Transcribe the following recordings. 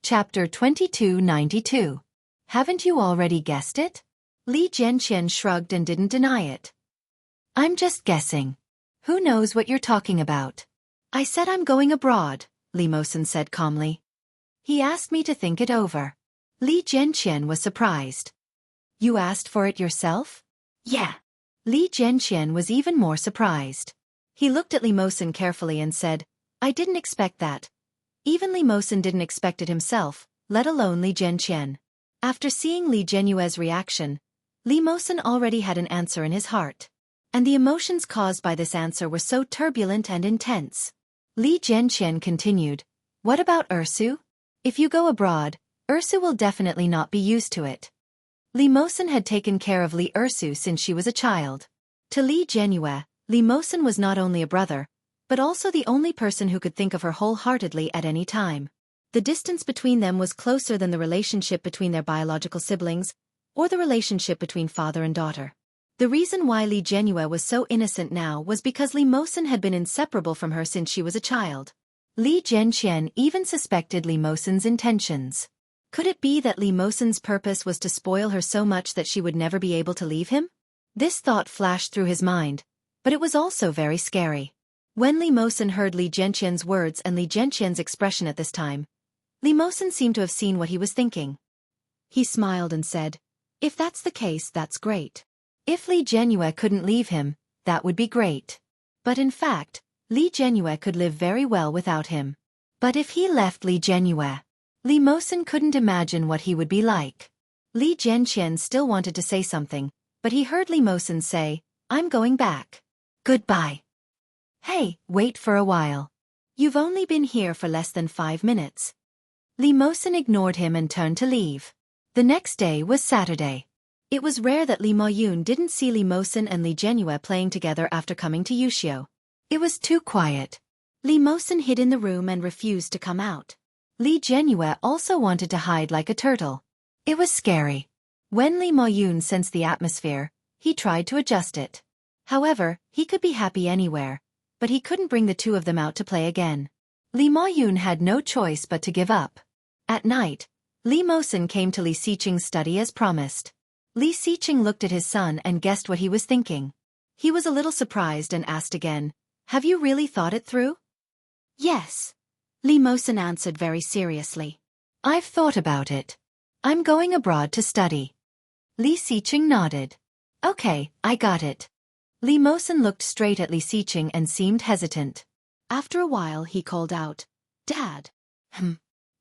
Chapter 2292. Haven't you already guessed it? Li Jianqian shrugged and didn't deny it. I'm just guessing. Who knows what you're talking about? I said I'm going abroad, Li Mosen said calmly. He asked me to think it over. Li Jianqian was surprised. You asked for it yourself? Yeah. Li Jianqian was even more surprised. He looked at Li Mosen carefully and said, I didn't expect that. Even Li Mosen didn't expect it himself, let alone Li Jianqian. After seeing Li Jianyue's reaction, Li Mosen already had an answer in his heart. And the emotions caused by this answer were so turbulent and intense. Li Jianqian continued, What about Ursu? If you go abroad, Ursu will definitely not be used to it. Li Mosen had taken care of Li Ursu since she was a child. To Li Jianyue, Li Mosen was not only a brother, but also the only person who could think of her wholeheartedly at any time. The distance between them was closer than the relationship between their biological siblings, or the relationship between father and daughter. The reason why Li Jianyue was so innocent now was because Li Mosen had been inseparable from her since she was a child. Li Jianqian even suspected Li Mosen's intentions. Could it be that Li Mosen's purpose was to spoil her so much that she would never be able to leave him? This thought flashed through his mind, but it was also very scary. When Li Mosen heard Li Jianqian's words and Li Jianqian's expression at this time, Li Mosen seemed to have seen what he was thinking. He smiled and said, If that's the case, that's great. If Li Jianyue couldn't leave him, that would be great. But in fact, Li Jianyue could live very well without him. But if he left Li Jianyue, Li Mosen couldn't imagine what he would be like. Li Jianqian still wanted to say something, but he heard Li Mosen say, I'm going back. Goodbye. Hey, wait for a while. You've only been here for less than 5 minutes. Li Mosen ignored him and turned to leave. The next day was Saturday. It was rare that Li Moyun didn't see Li Mosen and Li Jianyue playing together after coming to Wuxia. It was too quiet. Li Mosen hid in the room and refused to come out. Li Jianyue also wanted to hide like a turtle. It was scary. When Li Moyun sensed the atmosphere, he tried to adjust it. However, he could be happy anywhere, but he couldn't bring the two of them out to play again. Li Moyun had no choice but to give up. At night, Li Mosen came to Li Xiqing's study as promised. Li Xiqing looked at his son and guessed what he was thinking. He was a little surprised and asked again, Have you really thought it through? Yes. Li Mosen answered very seriously. I've thought about it. I'm going abroad to study. Li Xiqing nodded. Okay, I got it. Li Mosen looked straight at Li Xiqing and seemed hesitant. After a while he called out, Dad.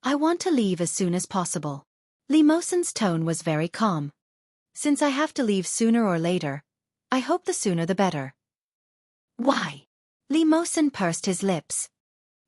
I want to leave as soon as possible. Li Mosen's tone was very calm. Since I have to leave sooner or later, I hope the sooner the better. Why? Li Mosen pursed his lips.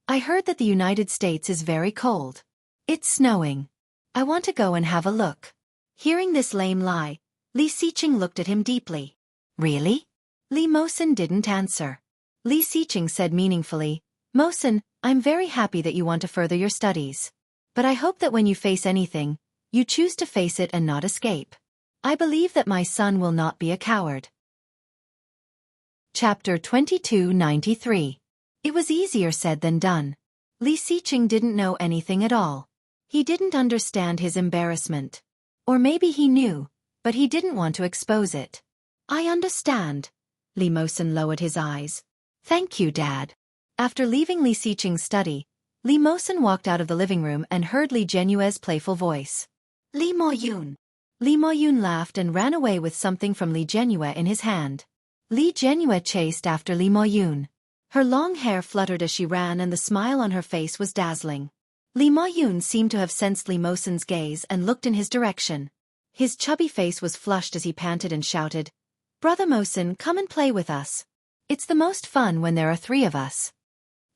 I heard that the United States is very cold. It's snowing. I want to go and have a look. Hearing this lame lie, Li Xiqing looked at him deeply. Really? Li Mosen didn't answer. Li Xiqing said meaningfully, Mosen, I'm very happy that you want to further your studies. But I hope that when you face anything, you choose to face it and not escape. I believe that my son will not be a coward. Chapter 2293. It was easier said than done. Li Xiqing didn't know anything at all. He didn't understand his embarrassment. Or maybe he knew, but he didn't want to expose it. I understand. Li Mosen lowered his eyes. Thank you, Dad. After leaving Li Xiqing's study, Li Mosen walked out of the living room and heard Li Jianyue's playful voice. Li Moyun. Li Moyun laughed and ran away with something from Li Jianyue in his hand. Li Jianyue chased after Li Moyun. Her long hair fluttered as she ran and the smile on her face was dazzling. Li Moyun seemed to have sensed Li Mosen's gaze and looked in his direction. His chubby face was flushed as he panted and shouted, Brother Mosen, come and play with us. It's the most fun when there are 3 of us.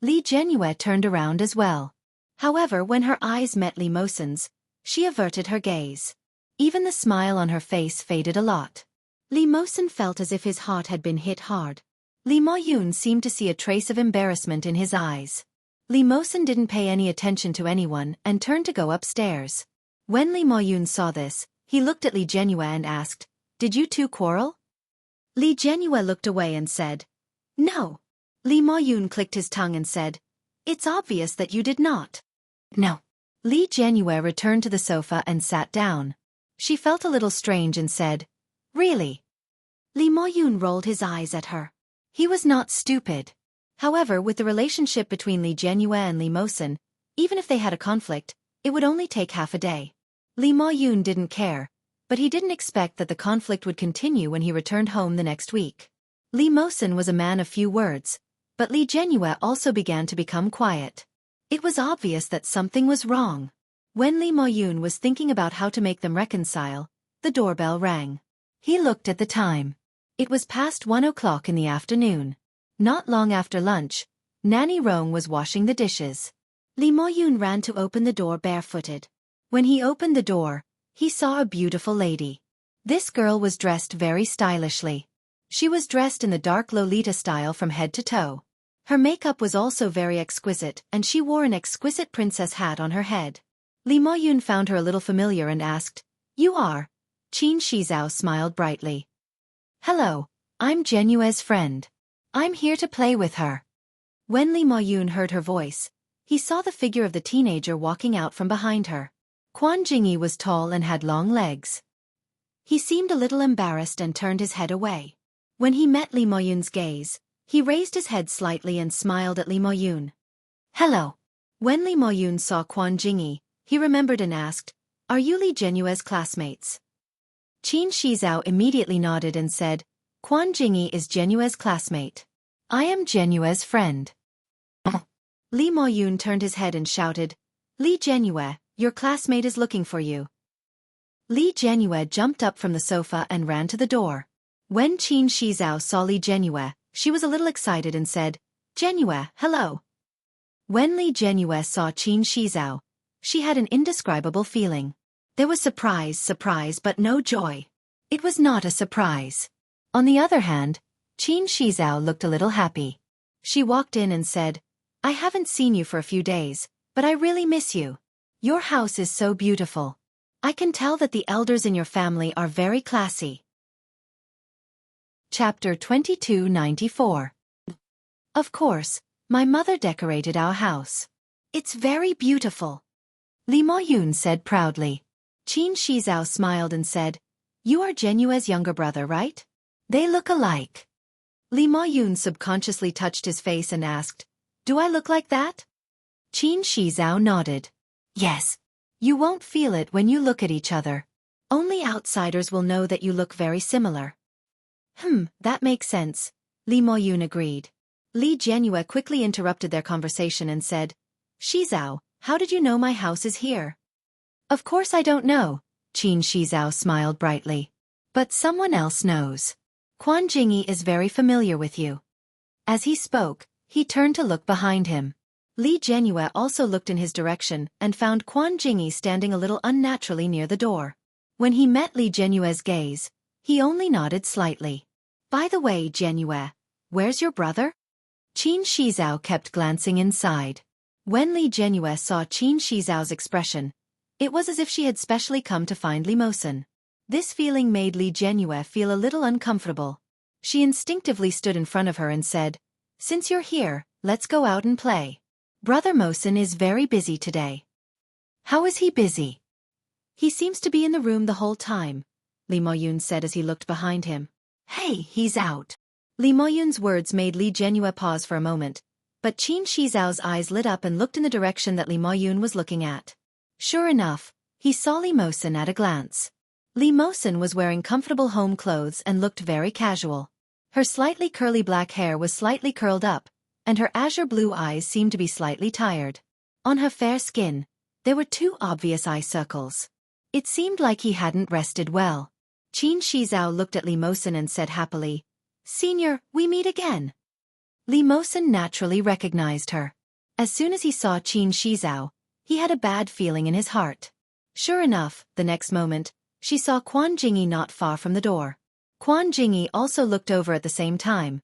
Li Jianyue turned around as well. However, when her eyes met Li Mosen's, she averted her gaze. Even the smile on her face faded a lot. Li Mosen felt as if his heart had been hit hard. Li Moyun seemed to see a trace of embarrassment in his eyes. Li Mosen didn't pay any attention to anyone and turned to go upstairs. When Li Moyun saw this, he looked at Li Jianyue and asked, Did you two quarrel? Li Jianyue looked away and said, No. Li Moyun clicked his tongue and said, It's obvious that you did not. No. Li Jianyue returned to the sofa and sat down. She felt a little strange and said, "Really?" Li Moyun rolled his eyes at her. He was not stupid. However, with the relationship between Li Jianyue and Li Mosen, even if they had a conflict, it would only take half a day. Li Moyun didn't care, but he didn't expect that the conflict would continue when he returned home the next week. Li Mosen was a man of few words, but Li Jianyue also began to become quiet. It was obvious that something was wrong. When Li Moyun was thinking about how to make them reconcile, the doorbell rang. He looked at the time. It was past 1 o'clock in the afternoon. Not long after lunch, Nanny Rong was washing the dishes. Li Moyun ran to open the door barefooted. When he opened the door, he saw a beautiful lady. This girl was dressed very stylishly. She was dressed in the dark Lolita style from head to toe. Her makeup was also very exquisite, and she wore an exquisite princess hat on her head. Li Moyun found her a little familiar and asked, "You are?" Qin Shizhao smiled brightly. "Hello, I'm Jianyue's friend. I'm here to play with her." When Li Moyun heard her voice, he saw the figure of the teenager walking out from behind her. Quan Jingyi was tall and had long legs. He seemed a little embarrassed and turned his head away. When he met Li Moyun's gaze, he raised his head slightly and smiled at Li Moyun. "Hello." When Li Moyun saw Quan Jingyi, he remembered and asked, "Are you Li Jianyue's classmates?" Qin Shizhao immediately nodded and said, "Quan Jingyi is Jianyue's classmate. I am Jianyue's friend." Li Moyun turned his head and shouted, "Li Jianyue, your classmate is looking for you." Li Jianyue jumped up from the sofa and ran to the door. When Qin Shizhao saw Li Jianyue, she was a little excited and said, "Jianyue, hello." When Li Jianyue saw Qin Shizhao, she had an indescribable feeling. There was surprise, but no joy. It was not a surprise. On the other hand, Qin Shizhao looked a little happy. She walked in and said, "I haven't seen you for a few days, but I really miss you. Your house is so beautiful. I can tell that the elders in your family are very classy." Chapter 2294. Of course, my mother decorated our house. It's very beautiful, Li Moyun said proudly. Qin Shizhao smiled and said, "You are Jianyue's younger brother, right? They look alike." Li Moyun subconsciously touched his face and asked, "Do I look like that?" Qin Shizhao nodded. "Yes. You won't feel it when you look at each other. Only outsiders will know that you look very similar." That makes sense, Li Moyun agreed. Li Jianyue quickly interrupted their conversation and said, "Shizhao, how did you know my house is here?" "Of course I don't know," Qin Shizhao smiled brightly. "But someone else knows. Quan Jingyi is very familiar with you." As he spoke, he turned to look behind him. Li Jianyue also looked in his direction and found Quan Jingyi standing a little unnaturally near the door. When he met Li Jianyue's gaze, he only nodded slightly. "By the way, Jianyue, where's your brother?" Qin Shizhao kept glancing inside. When Li Jianyue saw Qin Shizhao's expression, it was as if she had specially come to find Li Mosen. This feeling made Li Jianyue feel a little uncomfortable. She instinctively stood in front of her and said, "Since you're here, let's go out and play. Brother Mosen is very busy today." "How is he busy?" "He seems to be in the room the whole time," Li Moyun said as he looked behind him. "Hey, he's out." Li Moyun's words made Li Jianyue pause for a moment, but Qin Shizhao's eyes lit up and looked in the direction that Li Moyun was looking at. Sure enough, he saw Li Mosen at a glance. Li Mosen was wearing comfortable home clothes and looked very casual. Her slightly curly black hair was slightly curled up, and her azure blue eyes seemed to be slightly tired. On her fair skin, there were 2 obvious eye circles. It seemed like he hadn't rested well. Qin Shizhao looked at Li Mosen and said happily, "Senior, we meet again." Li Mosen naturally recognized her. As soon as he saw Qin Shizhao, he had a bad feeling in his heart. Sure enough, the next moment, she saw Quan Jingyi not far from the door. Quan Jingyi also looked over at the same time,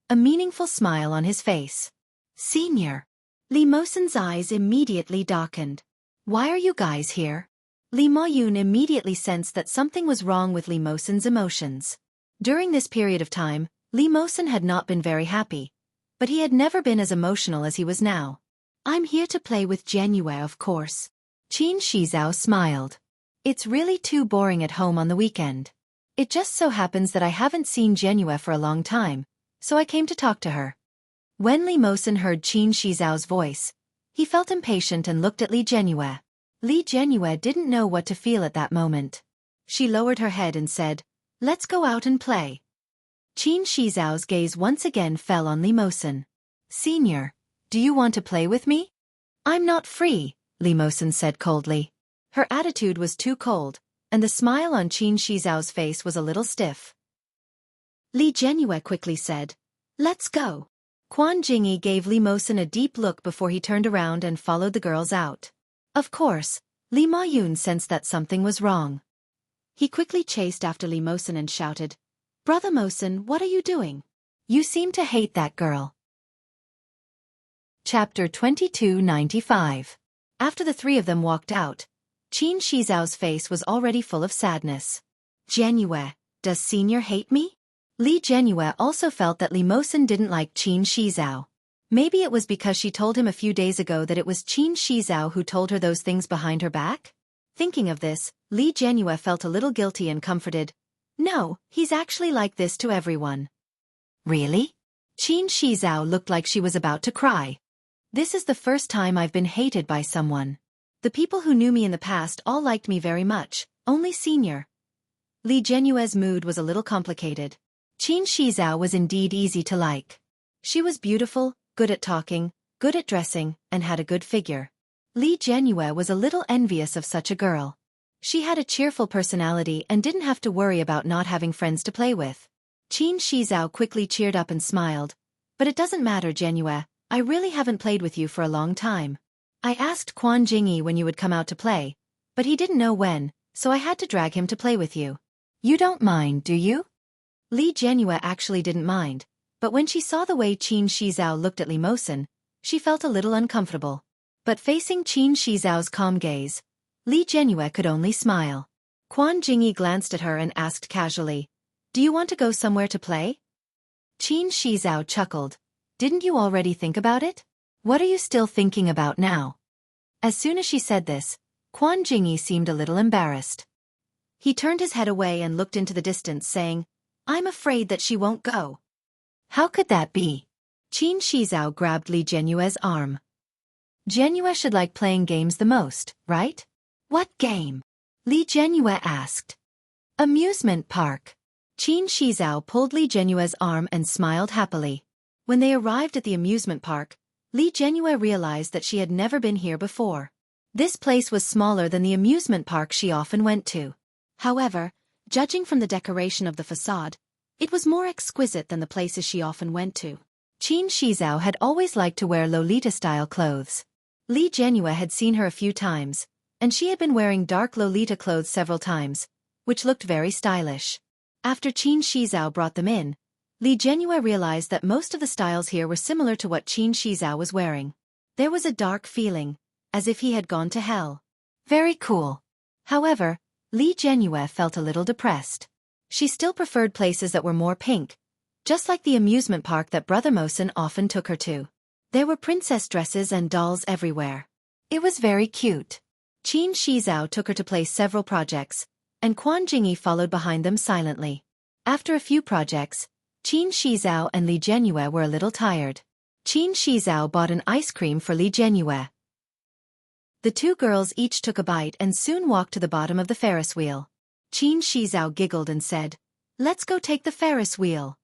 a meaningful smile on his face. "Senior." Li Mosen's eyes immediately darkened. "Why are you guys here?" Li Moyun immediately sensed that something was wrong with Li Mosen's emotions. During this period of time, Li Mosen had not been very happy, but he had never been as emotional as he was now. "I'm here to play with Jianyue, of course." Qin Shizao smiled. It's really too boring at home on the weekend. It just so happens that I haven't seen Jianyue for a long time, so I came to talk to her. When Li Mosen heard Qin Shizao's voice, he felt impatient and looked at Li Jianyue. Li Jianyue didn't know what to feel at that moment. She lowered her head and said, "Let's go out and play." Qin Shizao's gaze once again fell on Li Mosen. "Senior, do you want to play with me?" "I'm not free," Li Mosen said coldly. Her attitude was too cold, and the smile on Qin Shizao's face was a little stiff. Li Jianyue quickly said, "Let's go." Quan Jingyi gave Li Mosen a deep look before he turned around and followed the girls out. Of course, Li Ma-yun sensed that something was wrong. He quickly chased after Li Mosen and shouted, "Brother Mosen, what are you doing? You seem to hate that girl." Chapter 2295. After the three of them walked out, Qin Shizao's face was already full of sadness. "Jianyue, does Senior hate me?" Li Jianyue also felt that Li Mosen didn't like Qin Shizao. Maybe it was because she told him a few days ago that it was Qin Shizao who told her those things behind her back? Thinking of this, Li Jianyue felt a little guilty and comforted. No, he's actually like this to everyone. Really? Qin Shizao looked like she was about to cry. This is the first time I've been hated by someone. The people who knew me in the past all liked me very much, only Senior. Li Jianyue's mood was a little complicated. Qin Shizao was indeed easy to like. She was beautiful, good at talking, good at dressing, and had a good figure. Li Jianyue was a little envious of such a girl. She had a cheerful personality and didn't have to worry about not having friends to play with. Qin Shizao quickly cheered up and smiled. "But it doesn't matter, Jianyue, I really haven't played with you for a long time. I asked Quan Jingyi when you would come out to play, but he didn't know when, so I had to drag him to play with you. You don't mind, do you?" Li Jianyue actually didn't mind, but when she saw the way Qin Shizao looked at Li Mosen, she felt a little uncomfortable. But facing Qin Shizao's calm gaze, Li Jianyue could only smile. Quan Jingyi glanced at her and asked casually, "Do you want to go somewhere to play?" Qin Shizao chuckled. "Didn't you already think about it? What are you still thinking about now?" As soon as she said this, Quan Jingyi seemed a little embarrassed. He turned his head away and looked into the distance, saying, "I'm afraid that she won't go." "How could that be?" Qin Shizao grabbed Li Jianyue's arm. "Jianyue should like playing games the most, right?" "What game?" Li Jianyue asked. "Amusement park." Qin Shizao pulled Li Jianyue's arm and smiled happily. When they arrived at the amusement park, Li Jianyue realized that she had never been here before. This place was smaller than the amusement park she often went to. However, judging from the decoration of the facade, it was more exquisite than the places she often went to. Qin Shizao had always liked to wear Lolita-style clothes. Li Jianyue had seen her a few times, and she had been wearing dark Lolita clothes several times, which looked very stylish. After Qin Shizao brought them in, Li Jianyue realized that most of the styles here were similar to what Qin Shizao was wearing. There was a dark feeling, as if he had gone to hell. Very cool. However, Li Jianyue felt a little depressed. She still preferred places that were more pink, just like the amusement park that Brother Mosen often took her to. There were princess dresses and dolls everywhere. It was very cute. Qin Shizao took her to play several projects, and Quan Jingyi followed behind them silently. After a few projects, Qin Shizao and Li Jianyue were a little tired. Qin Shizao bought an ice cream for Li Jianyue. The two girls each took a bite and soon walked to the bottom of the Ferris wheel. Qin Shizao giggled and said, "Let's go take the Ferris wheel."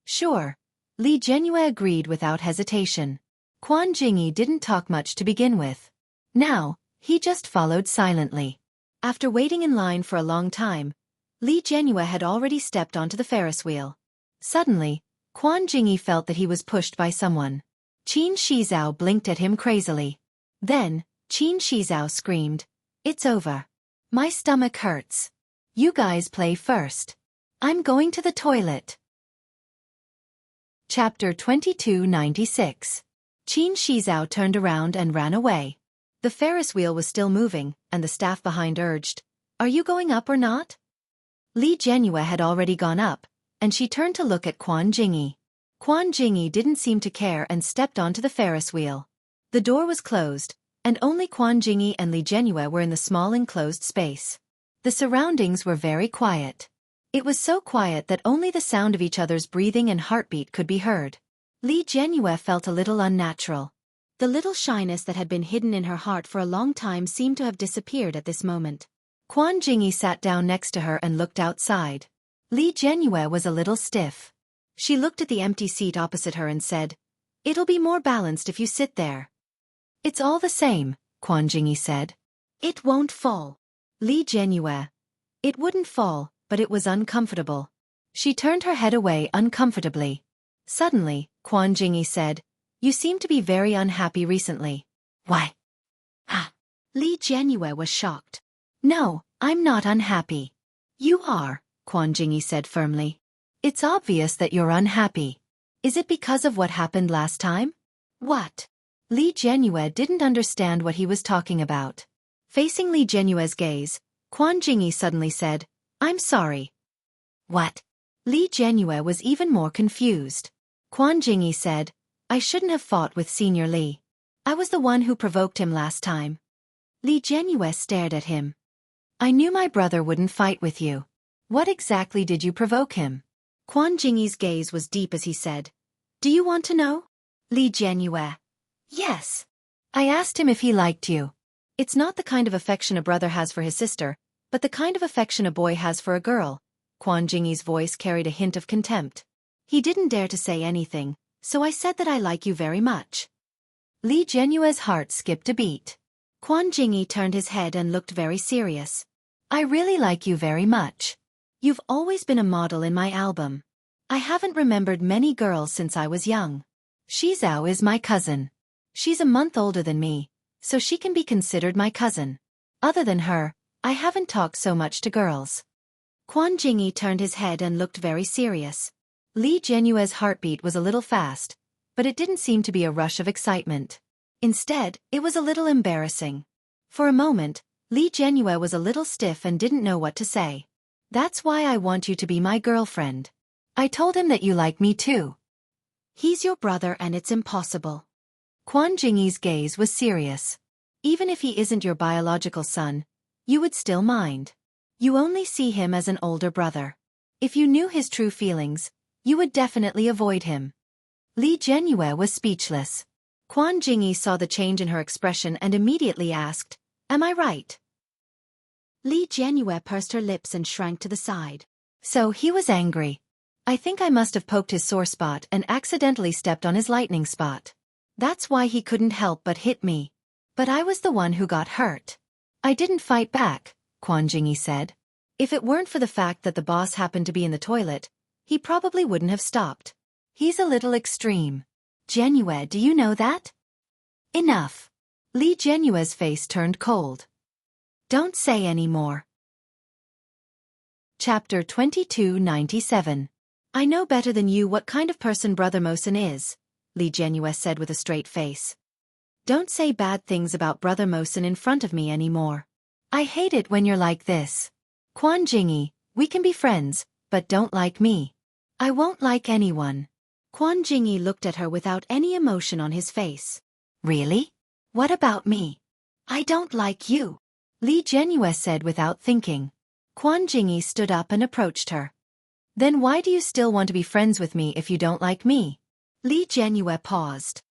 "Sure." Li Jianyue agreed without hesitation. Quan Jingyi didn't talk much to begin with. Now, he just followed silently. After waiting in line for a long time, Li Jianyue had already stepped onto the Ferris wheel. Suddenly, Quan Jingyi felt that he was pushed by someone. Qin Shizao blinked at him crazily. Then, Qin Shizao screamed, "It's over. My stomach hurts. You guys play first. I'm going to the toilet." Chapter 2296. Qin Shizao turned around and ran away. The Ferris wheel was still moving, and the staff behind urged, "Are you going up or not?" Li Jianyue had already gone up, and she turned to look at Quan Jingyi. Quan Jingyi didn't seem to care and stepped onto the Ferris wheel. The door was closed, and only Quan Jingyi and Li Jianyue were in the small enclosed space. The surroundings were very quiet. It was so quiet that only the sound of each other's breathing and heartbeat could be heard. Li Jianyue felt a little unnatural. The little shyness that had been hidden in her heart for a long time seemed to have disappeared at this moment. Quan Jingyi sat down next to her and looked outside. Li Jianyue was a little stiff. She looked at the empty seat opposite her and said, "It'll be more balanced if you sit there." "It's all the same," Quan Jingyi said. "It won't fall." Li Jianyue. It wouldn't fall, but it was uncomfortable. She turned her head away uncomfortably. Suddenly, Quan Jingyi said, "You seem to be very unhappy recently." "Why?" Li Jianyue was shocked. "No, I'm not unhappy." "You are," Quan Jingyi said firmly. "It's obvious that you're unhappy. Is it because of what happened last time?" "What?" Li Jianyue didn't understand what he was talking about. Facing Li Jianyue's gaze, Quan Jingyi suddenly said, "I'm sorry." "What?" Li Jianyue was even more confused. Quan Jingyi said, "I shouldn't have fought with Senior Li. I was the one who provoked him last time." Li Jianyue stared at him. "I knew my brother wouldn't fight with you. What exactly did you provoke him?" Quan Jingyi's gaze was deep as he said, "Do you want to know?" Li Jianyue. "Yes." "I asked him if he liked you. It's not the kind of affection a brother has for his sister, but the kind of affection a boy has for a girl." Quan Jingyi's voice carried a hint of contempt. "He didn't dare to say anything, so I said that I like you very much." Li Jianyue's heart skipped a beat. Quan Jingyi turned his head and looked very serious. "I really like you very much. You've always been a model in my album. I haven't remembered many girls since I was young. Shizao is my cousin. She's a month older than me, so she can be considered my cousin. Other than her, I haven't talked so much to girls." Quan Jingyi turned his head and looked very serious. Li Jianyue's heartbeat was a little fast, but it didn't seem to be a rush of excitement. Instead, it was a little embarrassing. For a moment, Li Jianyue was a little stiff and didn't know what to say. "That's why I want you to be my girlfriend. I told him that you like me too." "He's your brother and it's impossible." Quan Jingyi's gaze was serious. "Even if he isn't your biological son, you would still mind. You only see him as an older brother. If you knew his true feelings, you would definitely avoid him." Li Jianyue was speechless. Quan Jingyi saw the change in her expression and immediately asked, "Am I right?" Li Jianyue pursed her lips and shrank to the side. So he was angry. "I think I must have poked his sore spot and accidentally stepped on his lightning spot. That's why he couldn't help but hit me. But I was the one who got hurt. I didn't fight back," Quan Jingyi said. "If it weren't for the fact that the boss happened to be in the toilet, he probably wouldn't have stopped. He's a little extreme. Jianyue, do you know that?" "Enough." Li Jianyue's face turned cold. "Don't say any more." Chapter 2297. "I know better than you what kind of person Brother Mosen is," Li Jianyue said with a straight face. "Don't say bad things about Brother Mosen in front of me anymore. I hate it when you're like this. Quan Jingyi, we can be friends, but don't like me." "I won't like anyone." Quan Jingyi looked at her without any emotion on his face. "Really? What about me?" "I don't like you," Li Jianyue said without thinking. Quan Jingyi stood up and approached her. "Then why do you still want to be friends with me if you don't like me?" Li Jianyue paused.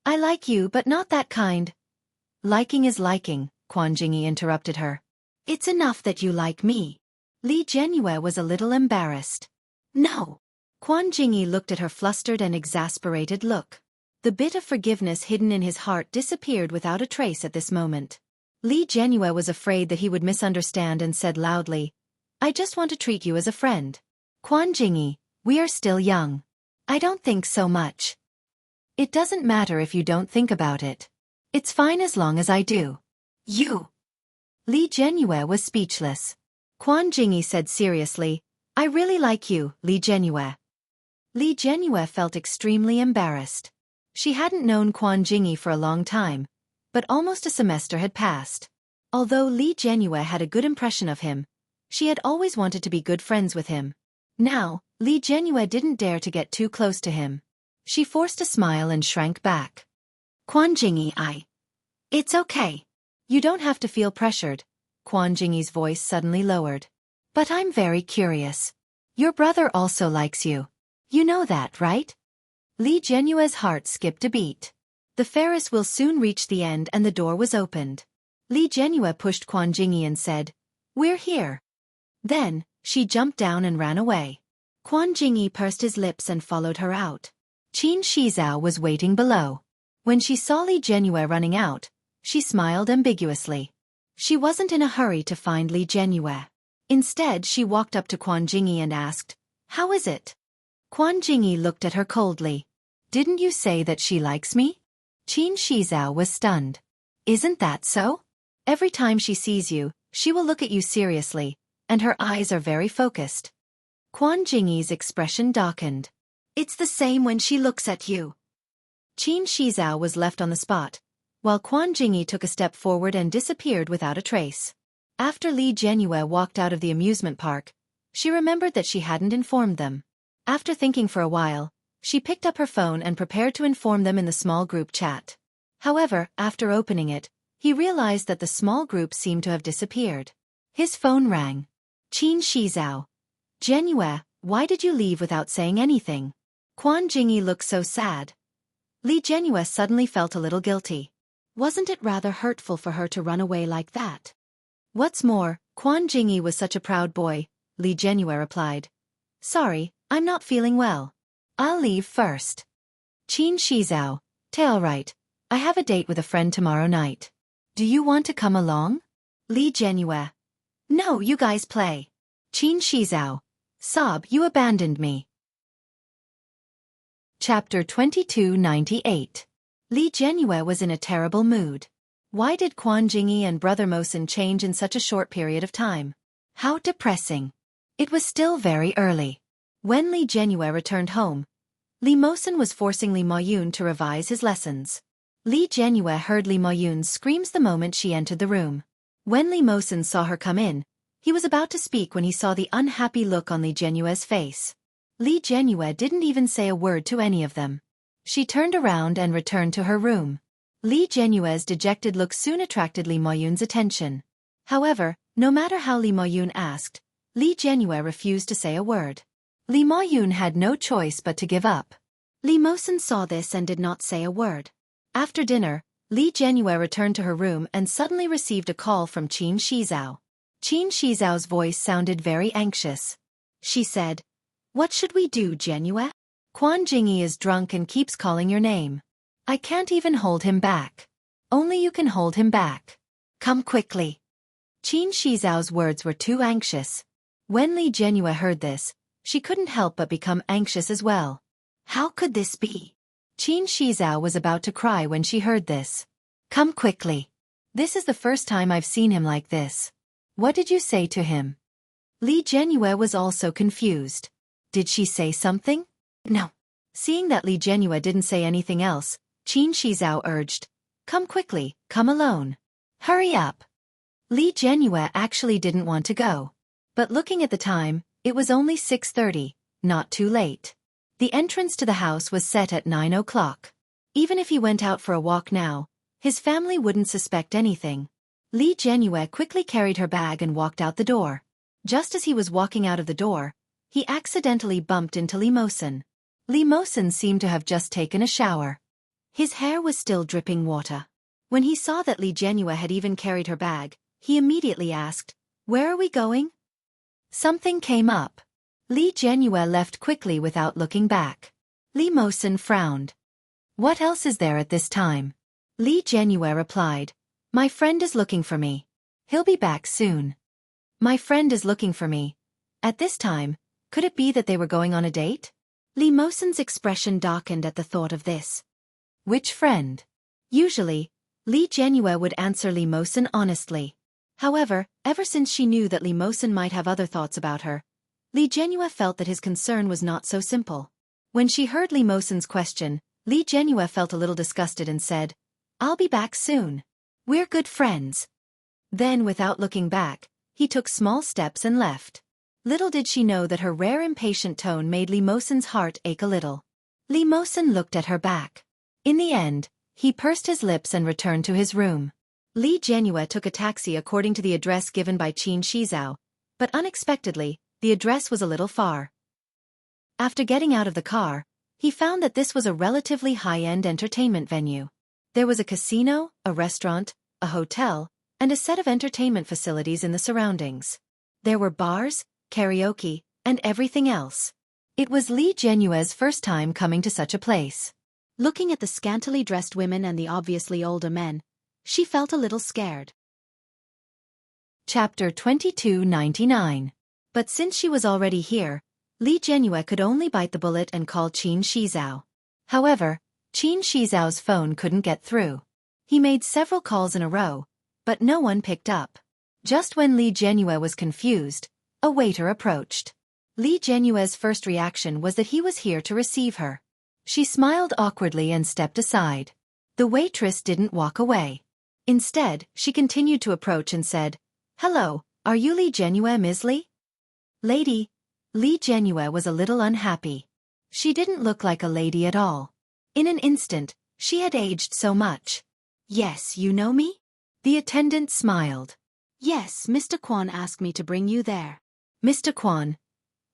"I like you but not that kind." "Liking is liking," Quan Jingyi interrupted her. "It's enough that you like me." Li Jianyue was a little embarrassed. "No." Quan Jingyi looked at her flustered and exasperated look. The bit of forgiveness hidden in his heart disappeared without a trace at this moment. Li Jianyue was afraid that he would misunderstand and said loudly, "I just want to treat you as a friend. Quan Jingyi, we are still young." "I don't think so much." "It doesn't matter if you don't think about it. It's fine as long as I do." "You." Li Jianyue was speechless. Quan Jingyi said seriously, "I really like you, Li Jianyue." Li Jianyue felt extremely embarrassed. She hadn't known Quan Jingyi for a long time, but almost a semester had passed. Although Li Jianyue had a good impression of him, she had always wanted to be good friends with him. Now, Li Jianyue didn't dare to get too close to him. She forced a smile and shrank back. "Quan Jingyi, It's okay. You don't have to feel pressured. Quan Jingyi's voice suddenly lowered. But I'm very curious. Your brother also likes you. You know that, right? Li Jianyue's heart skipped a beat. The Ferris will soon reach the end and the door was opened. Li Jianyue pushed Quan Jingyi and said, "We're here." Then, she jumped down and ran away. Quan Jingyi pursed his lips and followed her out. Qin Shizhao was waiting below. When she saw Li Jianyue running out, she smiled ambiguously. She wasn't in a hurry to find Li Jianyue. Instead, she walked up to Quan Jingyi and asked, "How is it?" Quan Jingyi looked at her coldly. "Didn't you say that she likes me?" Qin Shizhao was stunned. "Isn't that so? Every time she sees you, she will look at you seriously, and her eyes are very focused." Quan Jingyi's expression darkened. "It's the same when she looks at you." Qin Shizhao was left on the spot, while Quan Jingyi took a step forward and disappeared without a trace. After Li Jianyue walked out of the amusement park, she remembered that she hadn't informed them. After thinking for a while, she picked up her phone and prepared to inform them in the small group chat. However, after opening it, he realized that the small group seemed to have disappeared. His phone rang. "Qin Shizhao. Jianyue, why did you leave without saying anything?" Quan Jingyi looked so sad. Li Jianyue suddenly felt a little guilty. Wasn't it rather hurtful for her to run away like that? What's more, Quan Jingyi was such a proud boy, Li Jianyue replied. "Sorry, I'm not feeling well. I'll leave first." Qin Shizhao, "Alright, I have a date with a friend tomorrow night. Do you want to come along?" Li Jianyue, "No, you guys play." Qin Shizhao, "Sob, you abandoned me." Chapter 2298. Li Jianyue was in a terrible mood. Why did Quan Jingyi and Brother Mosen change in such a short period of time? How depressing. It was still very early. When Li Jianyue returned home, Li Mosen was forcing Li Maoyun to revise his lessons. Li Jianyue heard Li Maoyun's screams the moment she entered the room. When Li Mosen saw her come in, he was about to speak when he saw the unhappy look on Li Jianyue's face. Li Jianyue didn't even say a word to any of them. She turned around and returned to her room. Li Jianyue's dejected look soon attracted Li Maoyun's attention. However, no matter how Li Maoyun asked, Li Jianyue refused to say a word. Li Maoyun had no choice but to give up. Li Mosen saw this and did not say a word. After dinner, Li Jianyue returned to her room and suddenly received a call from Qin Shizhao. Qin Shizhao's voice sounded very anxious. She said, "What should we do, Jianyue? Quan Jingyi is drunk and keeps calling your name. I can't even hold him back. Only you can hold him back. Come quickly." Qin Shizhao's words were too anxious. When Li Jianyue heard this, she couldn't help but become anxious as well. How could this be? Qin Shizhao was about to cry when she heard this. "Come quickly. This is the first time I've seen him like this. What did you say to him?" Li Jianyue was also confused. Did she say something? No. Seeing that Li Jianyue didn't say anything else, Qin Shizhao urged, "Come quickly, come alone. Hurry up." Li Jianyue actually didn't want to go. But looking at the time, it was only 6:30, not too late. The entrance to the house was set at 9 o'clock. Even if he went out for a walk now, his family wouldn't suspect anything. Li Jianyue quickly carried her bag and walked out the door. Just as he was walking out of the door, he accidentally bumped into Li Mosen. Li Mosen seemed to have just taken a shower. His hair was still dripping water. When he saw that Li Jianyue had even carried her bag, he immediately asked, "Where are we going?" Something came up. Li Jianyue left quickly without looking back. Li Mosen frowned. "What else is there at this time?" Li Jianyue replied, "My friend is looking for me. He'll be back soon." My friend is looking for me. At this time, could it be that they were going on a date? Li Mosen's expression darkened at the thought of this. Which friend? Usually, Li Jianyue would answer Li Mosen honestly. However, ever since she knew that Li Mosen might have other thoughts about her, Li Jianyue felt that his concern was not so simple. When she heard Li Mosen's question, Li Jianyue felt a little disgusted and said, "I'll be back soon. We're good friends." Then, without looking back, he took small steps and left. Little did she know that her rare impatient tone made Li Mosen's heart ache a little. Li Mosen looked at her back. In the end, He pursed his lips and returned to his room. Li Jianyue took a taxi according to the address given by Qin Shizhao, but unexpectedly, the address was a little far. After getting out of the car, he found that this was a relatively high-end entertainment venue. There was a casino, a restaurant, a hotel, and a set of entertainment facilities in the surroundings. There were bars, karaoke, and everything else. It was Li Jianyue's first time coming to such a place. Looking at the scantily dressed women and the obviously older men, she felt a little scared. Chapter 2299. But since she was already here, Li Jianyue could only bite the bullet and call Qin Shizhao. However, Qin Shizhao's phone couldn't get through. He made several calls in a row, but no one picked up. Just when Li Jianyue was confused, a waiter approached. Li Jianyue's first reaction was that he was here to receive her. She smiled awkwardly and stepped aside. The waitress didn't walk away. Instead, she continued to approach and said, "Hello, are you Li Jianyue, Ms. Li?" "Lady." Li Jianyue was a little unhappy. She didn't look like a lady at all. In an instant, she had aged so much. "Yes, you know me?" The attendant smiled. "Yes, Mr. Quan asked me to bring you there." "Mr. Quan?"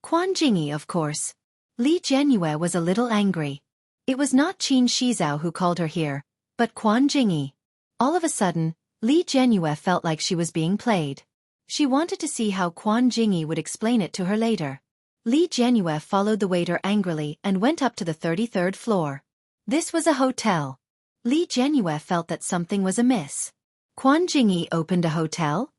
"Quan Jingyi, of course." Li Jianyue was a little angry. It was not Qin Shizhao who called her here, but Quan Jingyi. All of a sudden, Li Jianyue felt like she was being played. She wanted to see how Quan Jingyi would explain it to her later. Li Jianyue followed the waiter angrily and went up to the 33rd floor. This was a hotel. Li Jianyue felt that something was amiss. "Quan Jingyi opened a hotel?"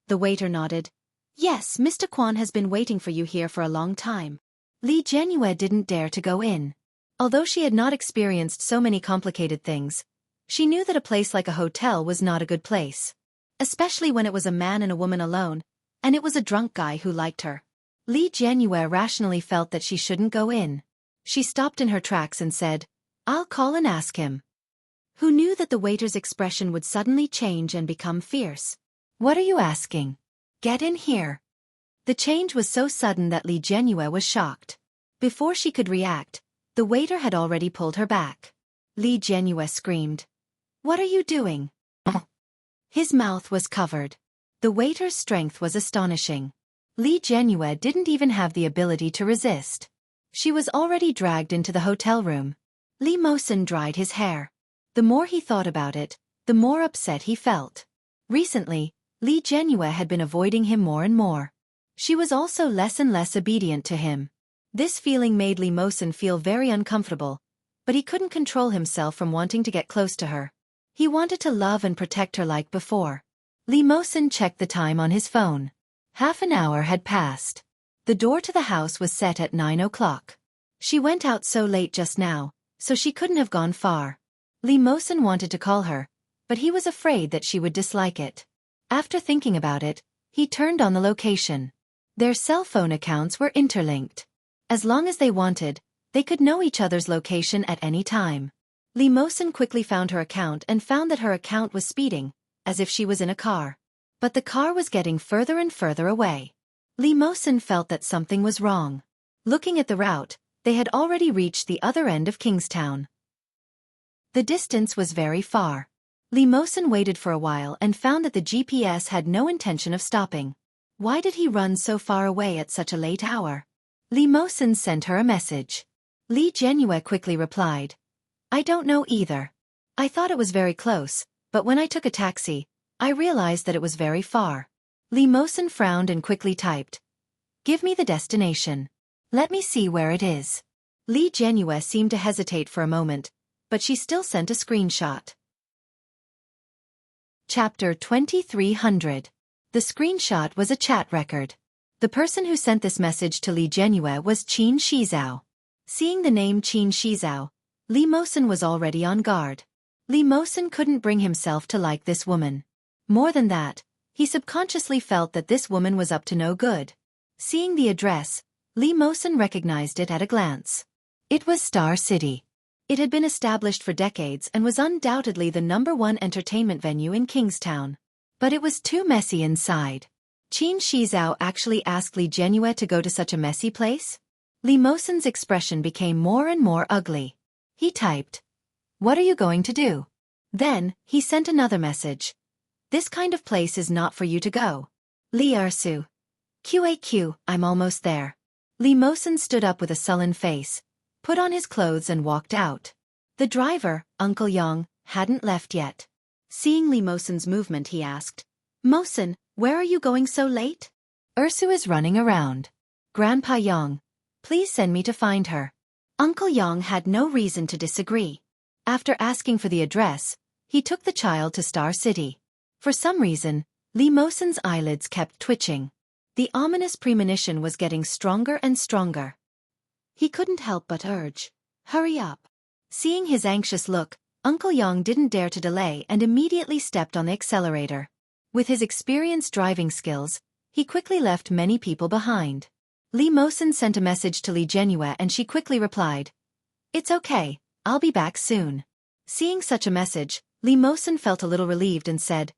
The waiter nodded. "Yes, Mr. Quan has been waiting for you here for a long time." Li Jianyue didn't dare to go in. Although she had not experienced so many complicated things, she knew that a place like a hotel was not a good place. Especially when it was a man and a woman alone, and it was a drunk guy who liked her. Li Jianyue rationally felt that she shouldn't go in. She stopped in her tracks and said, "I'll call and ask him." Who knew that the waiter's expression would suddenly change and become fierce? "What are you asking? Get in here." The change was so sudden that Li Jianyue was shocked. Before she could react, the waiter had already pulled her back. Li Jianyue screamed, "What are you doing?" His mouth was covered. The waiter's strength was astonishing. Li Jianyue didn't even have the ability to resist. She was already dragged into the hotel room. Li Mosen dried his hair. The more he thought about it, the more upset he felt. Recently, Li Jianyue had been avoiding him more and more. She was also less and less obedient to him. This feeling made Li Mosen feel very uncomfortable, but he couldn't control himself from wanting to get close to her. He wanted to love and protect her like before. Li Mosen checked the time on his phone. Half an hour had passed. The door to the house was set at 9 o'clock. She went out so late just now, so she couldn't have gone far. Li Mosen wanted to call her, but he was afraid that she would dislike it. After thinking about it, he turned on the location. Their cell phone accounts were interlinked. As long as they wanted, they could know each other's location at any time. Li Mosen quickly found her account and found that her account was speeding, as if she was in a car. But the car was getting further and further away. Li Mosen felt that something was wrong. Looking at the route, they had already reached the other end of Kingstown. The distance was very far. Li Mosen waited for a while and found that the GPS had no intention of stopping. Why did he run so far away at such a late hour? Li Mosen sent her a message. Li Jianyue quickly replied, "I don't know either. I thought it was very close, but when I took a taxi, I realized that it was very far." Li Mosen frowned and quickly typed, "Give me the destination. Let me see where it is." Li Jianyue seemed to hesitate for a moment, but she still sent a screenshot. Chapter 2300. The screenshot was a chat record. The person who sent this message to Li Jianyue was Qin Shizhao. Seeing the name Qin Shizhao, Li Mosen was already on guard. Li Mosen couldn't bring himself to like this woman. More than that, he subconsciously felt that this woman was up to no good. Seeing the address, Li Mosen recognized it at a glance. It was Star City. It had been established for decades and was undoubtedly the #1 entertainment venue in Kingstown. But it was too messy inside. Qin Shizhao actually asked Li Jianyue to go to such a messy place? Li Mosen's expression became more and more ugly. He typed, What are you going to do? Then, he sent another message. This kind of place is not for you to go. Li Ersu. QAQ, I'm almost there. Li Mosen stood up with a sullen face, put on his clothes and walked out. The driver, Uncle Yang, hadn't left yet. Seeing Li Mosen's movement, he asked, Mosen, where are you going so late? Ersu is running around. Grandpa Yang, please send me to find her. Uncle Yang had no reason to disagree. After asking for the address, he took the child to Star City. For some reason, Li Mosen's eyelids kept twitching. The ominous premonition was getting stronger and stronger. He couldn't help but urge, hurry up. Seeing his anxious look, Uncle Yang didn't dare to delay and immediately stepped on the accelerator. With his experienced driving skills, he quickly left many people behind. Li Mosen sent a message to Li Jianyue and she quickly replied, It's okay, I'll be back soon. Seeing such a message, Li Mosen felt a little relieved and said,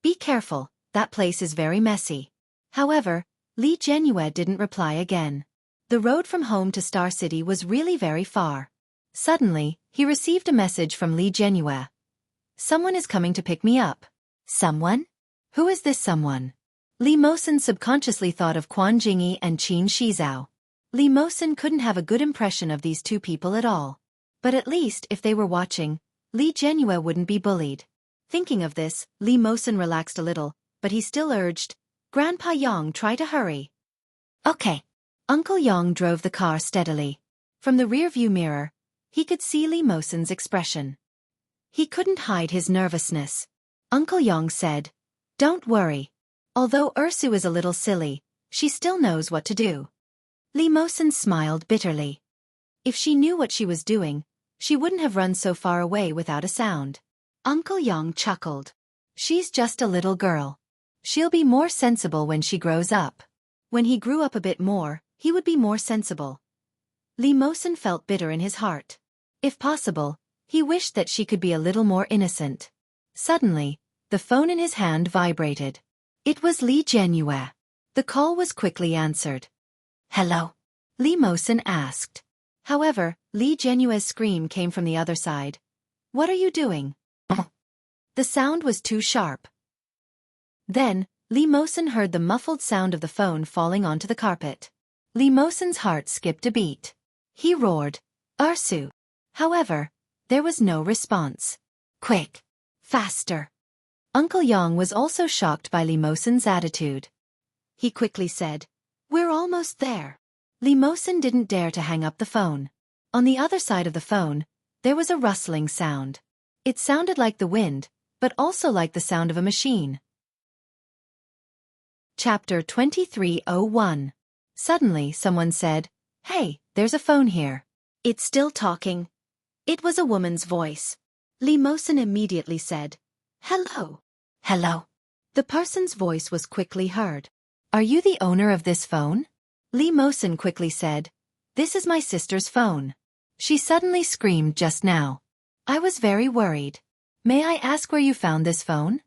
Be careful, that place is very messy. However, Li Jianyue didn't reply again. The road from home to Star City was really very far. Suddenly, he received a message from Li Jianyue. Someone is coming to pick me up. Someone? Who is this someone? Li Mosen subconsciously thought of Quan Jingyi and Qin Shizhao. Li Mosen couldn't have a good impression of these two people at all. But at least if they were watching, Li Jianyue wouldn't be bullied. Thinking of this, Li Mosen relaxed a little, but he still urged, Grandpa Yang, try to hurry. Okay. Uncle Yang drove the car steadily. From the rearview mirror, he could see Li Mosen's expression. He couldn't hide his nervousness. Uncle Yang said, Don't worry. Although Ersu is a little silly, she still knows what to do. Li Mosen smiled bitterly. If she knew what she was doing, she wouldn't have run so far away without a sound. Uncle Yang chuckled. She's just a little girl. She'll be more sensible when she grows up. When he grew up a bit more, he would be more sensible. Li Mosen felt bitter in his heart. If possible, he wished that she could be a little more innocent. Suddenly, the phone in his hand vibrated. It was Li Jianyue. The call was quickly answered. Hello? Li Mosen asked. However, Li Jianyue's scream came from the other side. What are you doing? The sound was too sharp. Then, Li Mosen heard the muffled sound of the phone falling onto the carpet. Li Mosen's heart skipped a beat. He roared, Ersu. However, there was no response. Quick! Faster! Uncle Yang was also shocked by Li Mosen's attitude. He quickly said, We're almost there. Li Mosen didn't dare to hang up the phone. On the other side of the phone, there was a rustling sound. It sounded like the wind, but also like the sound of a machine. Chapter 2301. Suddenly someone said, Hey, there's a phone here. It's still talking. It was a woman's voice. Li Mosen immediately said, Hello. Hello. The person's voice was quickly heard. Are you the owner of this phone? Li Mosen quickly said, This is my sister's phone. She suddenly screamed just now. I was very worried. May I ask where you found this phone?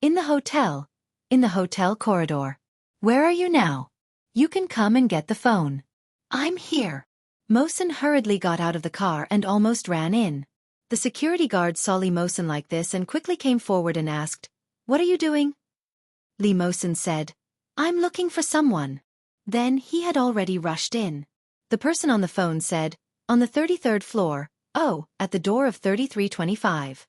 In the hotel. In the hotel corridor. Where are you now? You can come and get the phone. I'm here. Mosen hurriedly got out of the car and almost ran in. The security guard saw Li Mosen like this and quickly came forward and asked, What are you doing? Li Mosen said, I'm looking for someone. Then he had already rushed in. The person on the phone said, On the 33rd floor, at the door of 3325.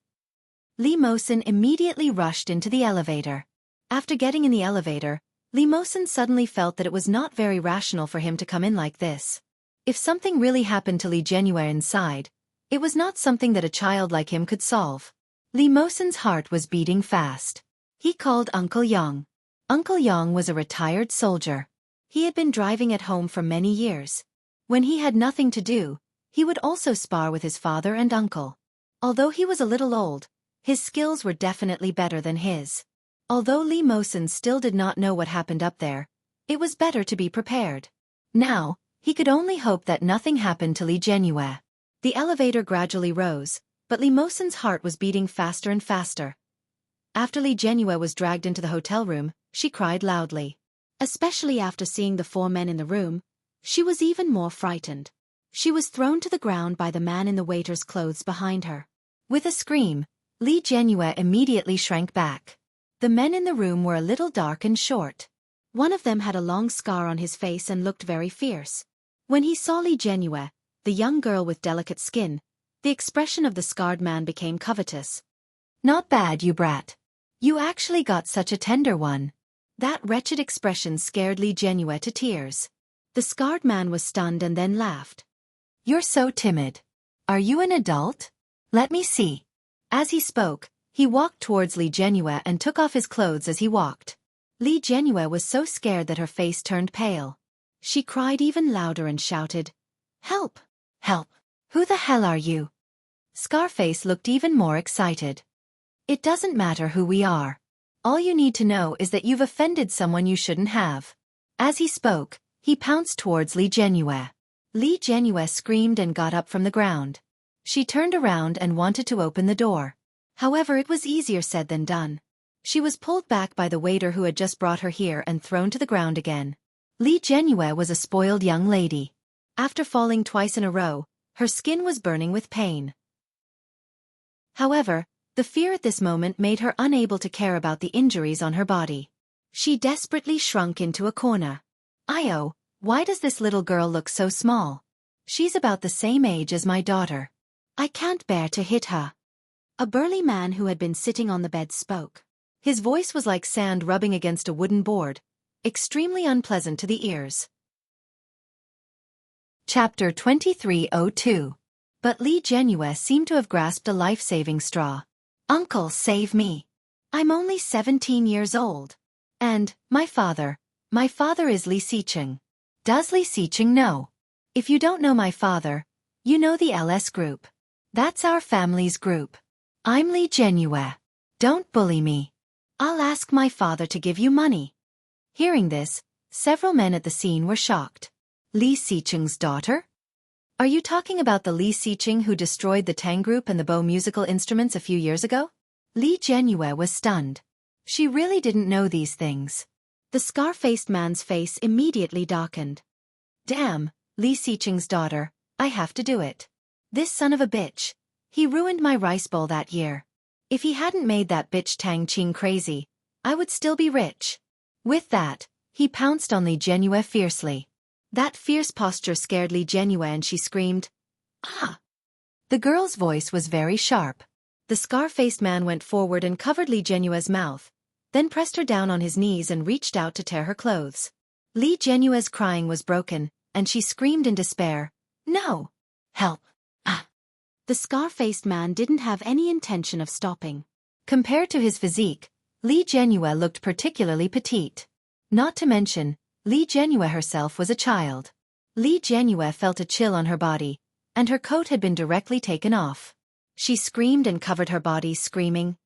Li Mosen immediately rushed into the elevator. After getting in the elevator, Li Mosen suddenly felt that it was not very rational for him to come in like this. If something really happened to Li Jianyue inside, it was not something that a child like him could solve. Li Mosen's heart was beating fast. He called Uncle Yang. Uncle Yang was a retired soldier. He had been driving at home for many years. When he had nothing to do, he would also spar with his father and uncle. Although he was a little old, his skills were definitely better than his. Although Li Mosen still did not know what happened up there, it was better to be prepared. Now, he could only hope that nothing happened to Li Jianyue. The elevator gradually rose, but Li Mosen's heart was beating faster and faster. After Li Jianyue was dragged into the hotel room, she cried loudly. Especially after seeing the 4 men in the room, she was even more frightened. She was thrown to the ground by the man in the waiter's clothes behind her. With a scream, Li Jianyue immediately shrank back. The men in the room were a little dark and short. One of them had a long scar on his face and looked very fierce. When he saw Li Jianyue, the young girl with delicate skin, the expression of the scarred man became covetous. Not bad, you brat. You actually got such a tender one. That wretched expression scared Li Jianyue to tears. The scarred man was stunned and then laughed. You're so timid. Are you an adult? Let me see. As he spoke, he walked towards Li Jianyue and took off his clothes as he walked. Li Jianyue was so scared that her face turned pale. She cried even louder and shouted, "Help! Help! Who the hell are you?" Scarface looked even more excited. It doesn't matter who we are. All you need to know is that you've offended someone you shouldn't have. As he spoke, he pounced towards Li Jianyue. Li Jianyue screamed and got up from the ground. She turned around and wanted to open the door. However, it was easier said than done. She was pulled back by the waiter who had just brought her here and thrown to the ground again. Li Jianyue was a spoiled young lady. After falling twice in a row, her skin was burning with pain. However, the fear at this moment made her unable to care about the injuries on her body. She desperately shrunk into a corner. "Io, why does this little girl look so small? She's about the same age as my daughter. I can't bear to hit her." A burly man who had been sitting on the bed spoke. His voice was like sand rubbing against a wooden board, extremely unpleasant to the ears. Chapter 2302. But Li Jianyue seemed to have grasped a life-saving straw. "Uncle, save me. I'm only 17 years old. And, my father is Li Xicheng. Does Li Xicheng know? If you don't know my father, you know the LS group. That's our family's group. I'm Li Jianyue. Don't bully me. I'll ask my father to give you money." Hearing this, several men at the scene were shocked. Li Xicheng's daughter? Are you talking about the Li Xicheng who destroyed the Tang group and the Bo musical instruments a few years ago? Li Jianyue was stunned. She really didn't know these things. The scar-faced man's face immediately darkened. "Damn, Li Xicheng's daughter, I have to do it. This son of a bitch. He ruined my rice bowl that year. If he hadn't made that bitch Tang Qing crazy, I would still be rich." With that, he pounced on Li Jianyue fiercely. That fierce posture scared Li Jianyue and she screamed, "Ah!" The girl's voice was very sharp. The scar-faced man went forward and covered Li Jianyue's mouth, then pressed her down on his knees and reached out to tear her clothes. Li Jianyue's crying was broken, and she screamed in despair, "No! Help! Ah!" The scar-faced man didn't have any intention of stopping. Compared to his physique, Li Jianyue looked particularly petite. Not to mention, Li Jianyue herself was a child. Li Jianyue felt a chill on her body, and her coat had been directly taken off. She screamed and covered her body, screaming,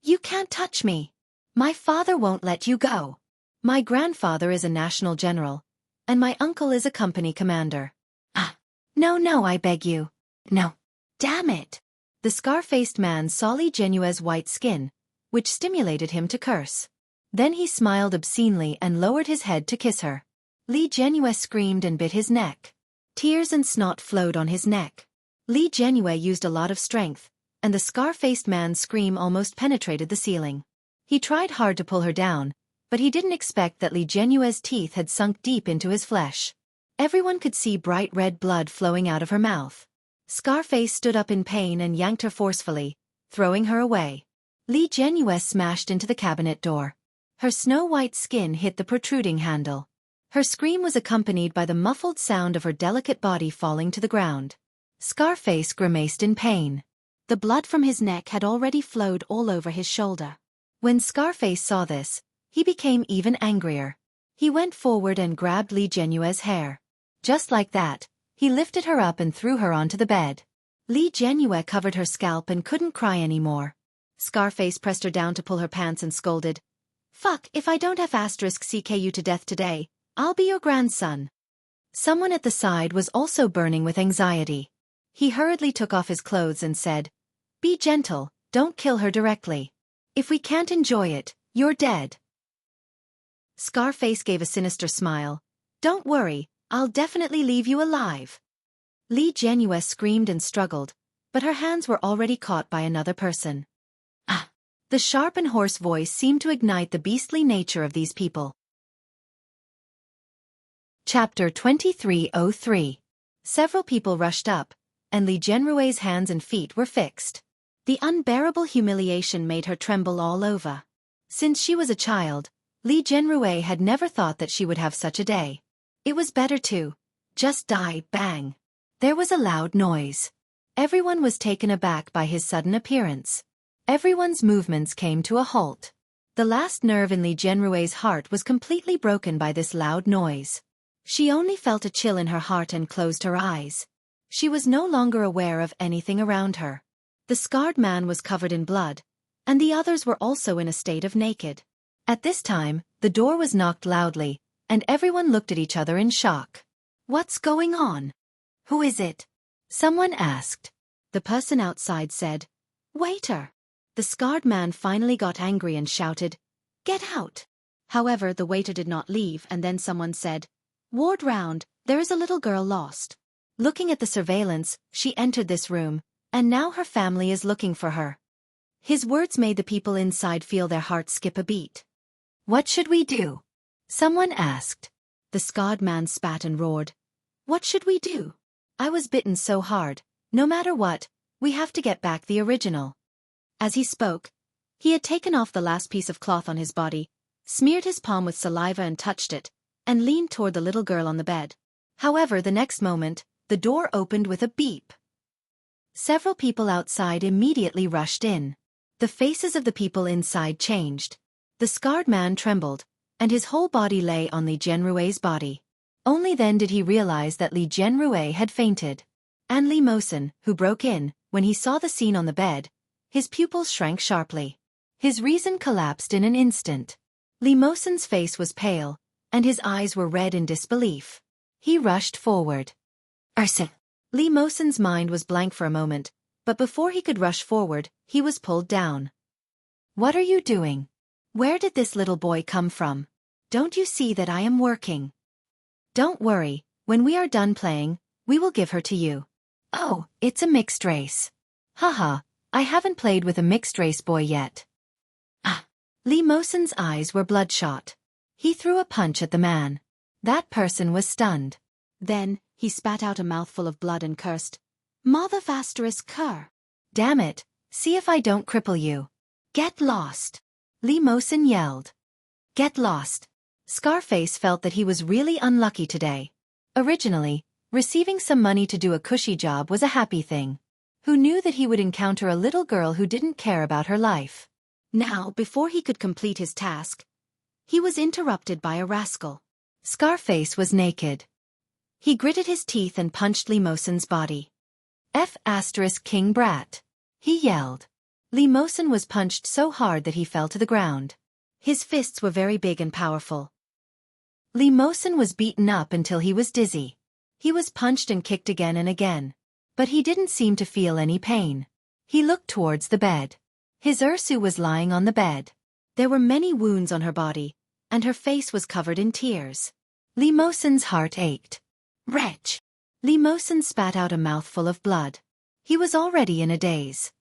"You can't touch me! My father won't let you go! My grandfather is a national general, and my uncle is a company commander. Ah! No, I beg you! No! Damn it!" The scar-faced man saw Li Jianyue's white skin, which stimulated him to curse. Then he smiled obscenely and lowered his head to kiss her. Li Jianyue screamed and bit his neck. Tears and snot flowed on his neck. Li Jianyue used a lot of strength, and the scar-faced man's scream almost penetrated the ceiling. He tried hard to pull her down, but he didn't expect that Li Jianyue's teeth had sunk deep into his flesh. Everyone could see bright red blood flowing out of her mouth. Scarface stood up in pain and yanked her forcefully, throwing her away. Li Jianyue smashed into the cabinet door. Her snow-white skin hit the protruding handle. Her scream was accompanied by the muffled sound of her delicate body falling to the ground. Scarface grimaced in pain. The blood from his neck had already flowed all over his shoulder. When Scarface saw this, he became even angrier. He went forward and grabbed Li Jianyue's hair. Just like that, he lifted her up and threw her onto the bed. Li Jianyue covered her scalp and couldn't cry anymore. Scarface pressed her down to pull her pants and scolded, "Fuck, if I don't have CK you to death today, I'll be your grandson." Someone at the side was also burning with anxiety. He hurriedly took off his clothes and said, "Be gentle, don't kill her directly. If we can't enjoy it, you're dead." Scarface gave a sinister smile. "Don't worry, I'll definitely leave you alive." Li Jianyue screamed and struggled, but her hands were already caught by another person. Ah! The sharp and hoarse voice seemed to ignite the beastly nature of these people. Chapter 2303. Several people rushed up, and Li Jianrui's hands and feet were fixed. The unbearable humiliation made her tremble all over. Since she was a child, Li Jianrui had never thought that she would have such a day. It was better to just die. Bang! There was a loud noise. Everyone was taken aback by his sudden appearance. Everyone's movements came to a halt. The last nerve in Li Jianrui's heart was completely broken by this loud noise. She only felt a chill in her heart and closed her eyes. She was no longer aware of anything around her. The scarred man was covered in blood, and the others were also in a state of naked. At this time, the door was knocked loudly, and everyone looked at each other in shock. "What's going on? Who is it?" someone asked. The person outside said, "Waiter." The scarred man finally got angry and shouted, "Get out!" However, the waiter did not leave, and then someone said, "Ward round, there is a little girl lost." Looking at the surveillance, she entered this room, and now her family is looking for her. His words made the people inside feel their hearts skip a beat. "What should we do?" someone asked. The scarred man spat and roared, "What should we do? I was bitten so hard. No matter what, we have to get back the original." As he spoke, he had taken off the last piece of cloth on his body, smeared his palm with saliva and touched it, and leaned toward the little girl on the bed. However, the next moment, the door opened with a beep. Several people outside immediately rushed in. The faces of the people inside changed. The scarred man trembled, and his whole body lay on Li Jianrui's body. Only then did he realize that Li Jianrui had fainted. And Li Mosen, who broke in, when he saw the scene on the bed, his pupils shrank sharply. His reason collapsed in an instant. Li Mosen's face was pale, and his eyes were red in disbelief. He rushed forward. "Ursa!" Li Mosen's mind was blank for a moment, but before he could rush forward, he was pulled down. "What are you doing? Where did this little boy come from? Don't you see that I am working?" "Don't worry, when we are done playing, we will give her to you." "Oh, it's a mixed race." "Haha, I haven't played with a mixed race boy yet." Ah! Li Mosen's eyes were bloodshot. He threw a punch at the man. That person was stunned. Then, he spat out a mouthful of blood and cursed, "Mother Vasterus cur! Damn it, see if I don't cripple you. Get lost!" Li Mosen yelled. "Get lost!" Scarface felt that he was really unlucky today. Originally, receiving some money to do a cushy job was a happy thing. Who knew that he would encounter a little girl who didn't care about her life? Now, before he could complete his task, he was interrupted by a rascal. Scarface was naked. He gritted his teeth and punched Li Mosen's body. King brat! He yelled. Li Mosen was punched so hard that he fell to the ground. His fists were very big and powerful. Li Mosen was beaten up until he was dizzy. He was punched and kicked again and again. But he didn't seem to feel any pain. He looked towards the bed. His Ursu was lying on the bed. There were many wounds on her body, and her face was covered in tears. Li Mosen's heart ached. Wretch! Li Mosen spat out a mouthful of blood. He was already in a daze.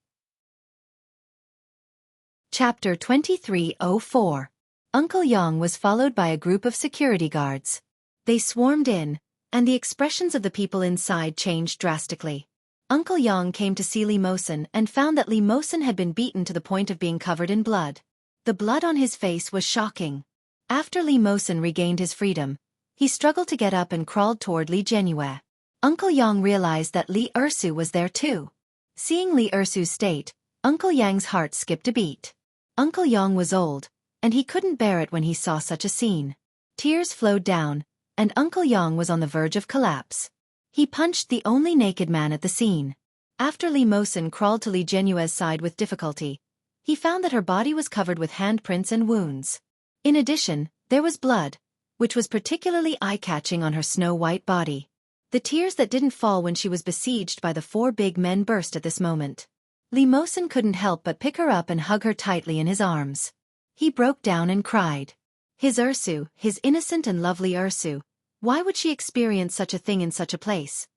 Chapter 2304. Uncle Yang was followed by a group of security guards. They swarmed in, and the expressions of the people inside changed drastically. Uncle Yang came to see Li Mosen and found that Li Mosen had been beaten to the point of being covered in blood. The blood on his face was shocking. After Li Mosen regained his freedom, he struggled to get up and crawled toward Li Jianrui. Uncle Yang realized that Li Ursu was there too. Seeing Li Ursu's state, Uncle Yang's heart skipped a beat. Uncle Yang was old, and he couldn't bear it when he saw such a scene. Tears flowed down, and Uncle Yang was on the verge of collapse. He punched the only naked man at the scene. After Li Mosen crawled to Li Jianrui's side with difficulty, he found that her body was covered with handprints and wounds. In addition, there was blood, which was particularly eye-catching on her snow-white body. The tears that didn't fall when she was besieged by the four big men burst at this moment. Li Mosen couldn't help but pick her up and hug her tightly in his arms. He broke down and cried. His Ursu, his innocent and lovely Ursu, why would she experience such a thing in such a place?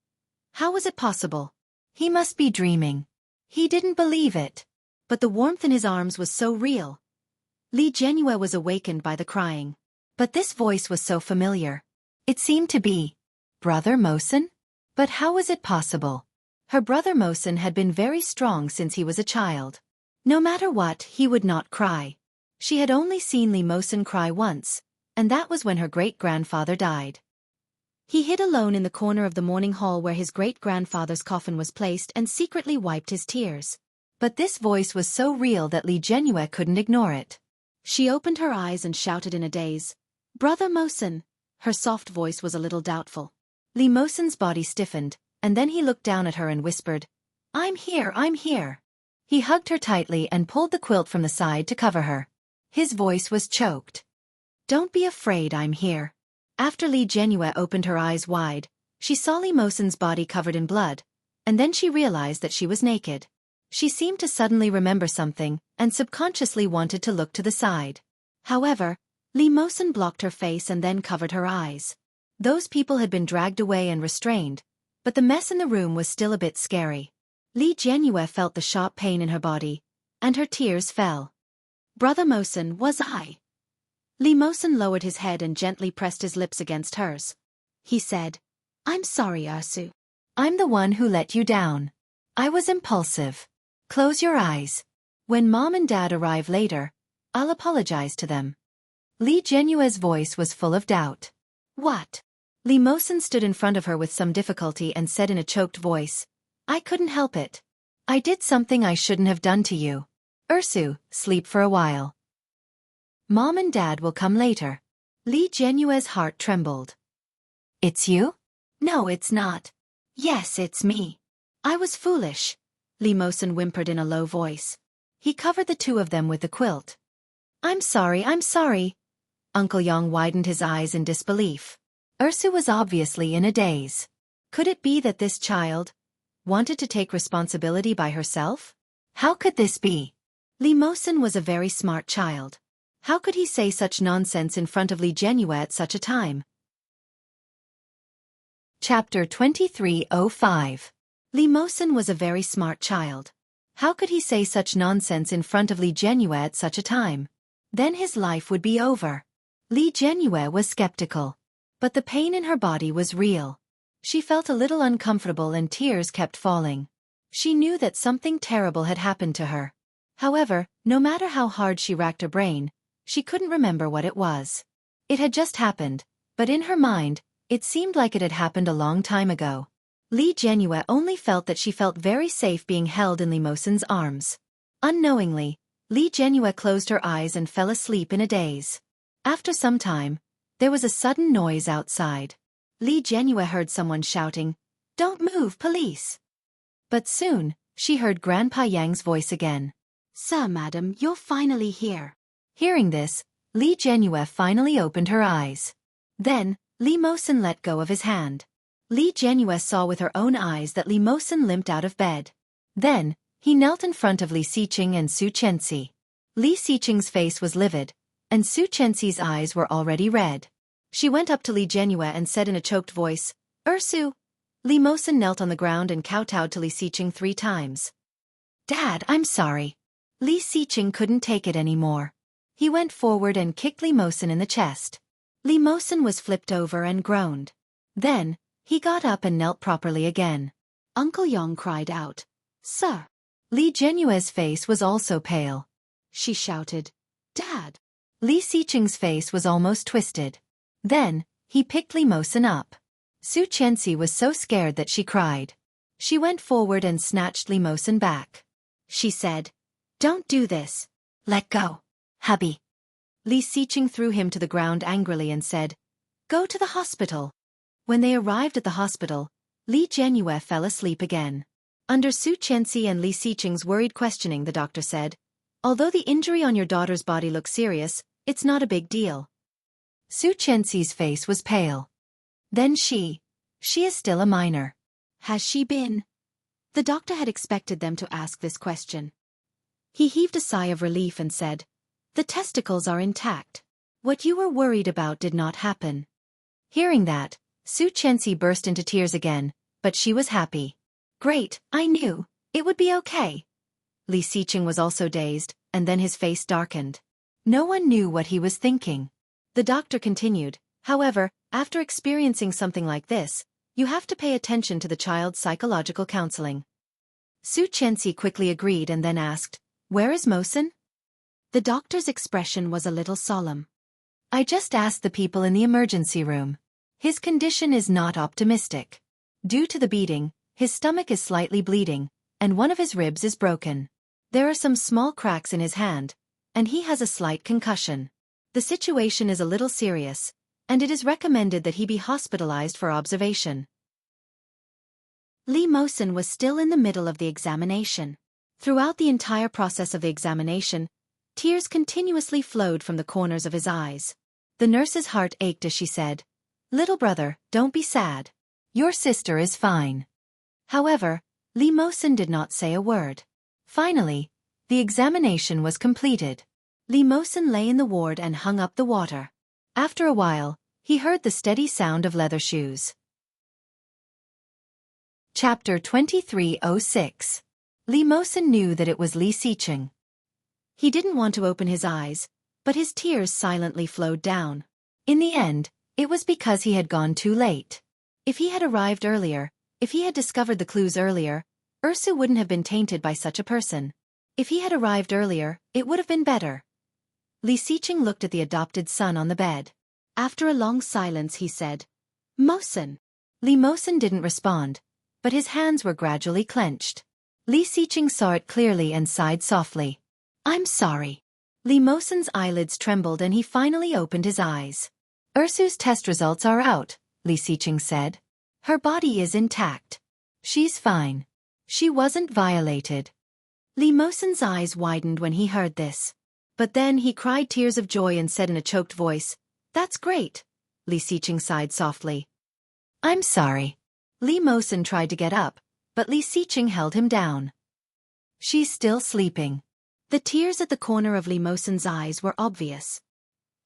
How was it possible? He must be dreaming. He didn't believe it. But the warmth in his arms was so real. Li Jianyue was awakened by the crying. But this voice was so familiar. It seemed to be Brother Mosen? But how was it possible? Her brother Mosen had been very strong since he was a child. No matter what, he would not cry. She had only seen Li Mosen cry once, and that was when her great-grandfather died. He hid alone in the corner of the morning hall where his great-grandfather's coffin was placed and secretly wiped his tears. But this voice was so real that Li Jianyue couldn't ignore it. She opened her eyes and shouted in a daze, "Brother Mosen!" Her soft voice was a little doubtful. Li Mosen's body stiffened, and then he looked down at her and whispered, "I'm here, I'm here." He hugged her tightly and pulled the quilt from the side to cover her. His voice was choked. "Don't be afraid, I'm here." After Li Jianyue opened her eyes wide, she saw Li Mosen's body covered in blood, and then she realized that she was naked. She seemed to suddenly remember something, and subconsciously wanted to look to the side. However, Li Mosen blocked her face and then covered her eyes. Those people had been dragged away and restrained, but the mess in the room was still a bit scary. Li Jianyue felt the sharp pain in her body, and her tears fell. "Brother Mosen, was I?" Li Mosen lowered his head and gently pressed his lips against hers. He said, "I'm sorry, Arsu. I'm the one who let you down. I was impulsive. Close your eyes. When Mom and Dad arrive later, I'll apologize to them." Li Jianyue's voice was full of doubt. "What?" Li Mosen stood in front of her with some difficulty and said in a choked voice, "I couldn't help it. I did something I shouldn't have done to you. Ursu, sleep for a while. Mom and Dad will come later." Li Jianyue's heart trembled. "It's you?" "No, it's not." "Yes, it's me. I was foolish," Li Mosen whimpered in a low voice. He covered the two of them with the quilt. I'm sorry." Uncle Yang widened his eyes in disbelief. Ursu was obviously in a daze. Could it be that this child wanted to take responsibility by herself? How could this be? Li Mosen was a very smart child. How could he say such nonsense in front of Li Jianyue at such a time? Chapter 2305. Li Mosen was a very smart child. How could he say such nonsense in front of Li Jianyue at such a time? Then his life would be over. Li Jianyue was skeptical. But the pain in her body was real. She felt a little uncomfortable and tears kept falling. She knew that something terrible had happened to her. However, no matter how hard she racked her brain, she couldn't remember what it was. It had just happened, but in her mind, it seemed like it had happened a long time ago. Li Jianyue only felt that she felt very safe being held in Li Mosen's arms. Unknowingly, Li Jianyue closed her eyes and fell asleep in a daze. After some time, there was a sudden noise outside. Li Jianyue heard someone shouting, "Don't move, police!" But soon, she heard Grandpa Yang's voice again. "Sir, madam, you're finally here." Hearing this, Li Jianyue finally opened her eyes. Then, Li Mosen let go of his hand. Li Jianyue saw with her own eyes that Li Mosen limped out of bed. Then, he knelt in front of Li Xiqing and Su Chenxi. Li Xiqing's face was livid, and Su Chenxi's eyes were already red. She went up to Li Jianyue and said in a choked voice, "Ursu." Li Mosen knelt on the ground and kowtowed to Li Xiqing 3 times. "Dad, I'm sorry." Li Xiqing couldn't take it anymore. He went forward and kicked Li Mosen in the chest. Li Mosen was flipped over and groaned. Then, he got up and knelt properly again. Uncle Yang cried out, "Sir." Li Jianyue's face was also pale. She shouted, "Dad." Li Xiqing's face was almost twisted. Then, he picked Li Mosen up. Su Chenxi was so scared that she cried. She went forward and snatched Li Mosen back. She said, "Don't do this. Let go. Hubby." Li Xiqing threw him to the ground angrily and said, "Go to the hospital." When they arrived at the hospital, Li Jianyue fell asleep again. Under Su Chenxi and Li Xiqing's worried questioning, the doctor said, "Although the injury on your daughter's body looks serious, it's not a big deal." Su Chenxi's face was pale. Then she is still a minor. Has she been? The doctor had expected them to ask this question. He heaved a sigh of relief and said, "The testicles are intact. What you were worried about did not happen." Hearing that, Su Chenxi burst into tears again, but she was happy. Great, I knew. It would be okay. Li Xiqing was also dazed, and then his face darkened. No one knew what he was thinking. The doctor continued, however, after experiencing something like this, you have to pay attention to the child's psychological counseling. Su Qianxi quickly agreed and then asked, Where is Mosen? The doctor's expression was a little solemn. I just asked the people in the emergency room. His condition is not optimistic. Due to the beating, his stomach is slightly bleeding, and one of his ribs is broken. There are some small cracks in his hand, and he has a slight concussion. The situation is a little serious, and it is recommended that he be hospitalized for observation. Li Mosen was still in the middle of the examination. Throughout the entire process of the examination, tears continuously flowed from the corners of his eyes. The nurse's heart ached as she said, Little brother, don't be sad. Your sister is fine. However, Li Mosen did not say a word. Finally, the examination was completed. Li Mosen lay in the ward and hung up the water. After a while, he heard the steady sound of leather shoes. Chapter 2306. Li Mosen knew that it was Li Xiqing. He didn't want to open his eyes, but his tears silently flowed down. In the end, it was because he had gone too late. If he had arrived earlier, if he had discovered the clues earlier, Ursu wouldn't have been tainted by such a person. If he had arrived earlier, it would have been better. Li Xiqing looked at the adopted son on the bed. After a long silence he said, Mosen. Li Mosen didn't respond, but his hands were gradually clenched. Li Xiqing saw it clearly and sighed softly. I'm sorry. Li Mosen's eyelids trembled and he finally opened his eyes. Ursu's test results are out, Li Xiqing said. Her body is intact. She's fine. She wasn't violated. Li Mosen's eyes widened when he heard this. But then he cried tears of joy and said in a choked voice, That's great. Li Xiqing sighed softly. I'm sorry. Li Mosen tried to get up, but Li Xiqing held him down. She's still sleeping. The tears at the corner of Li Mosen's eyes were obvious.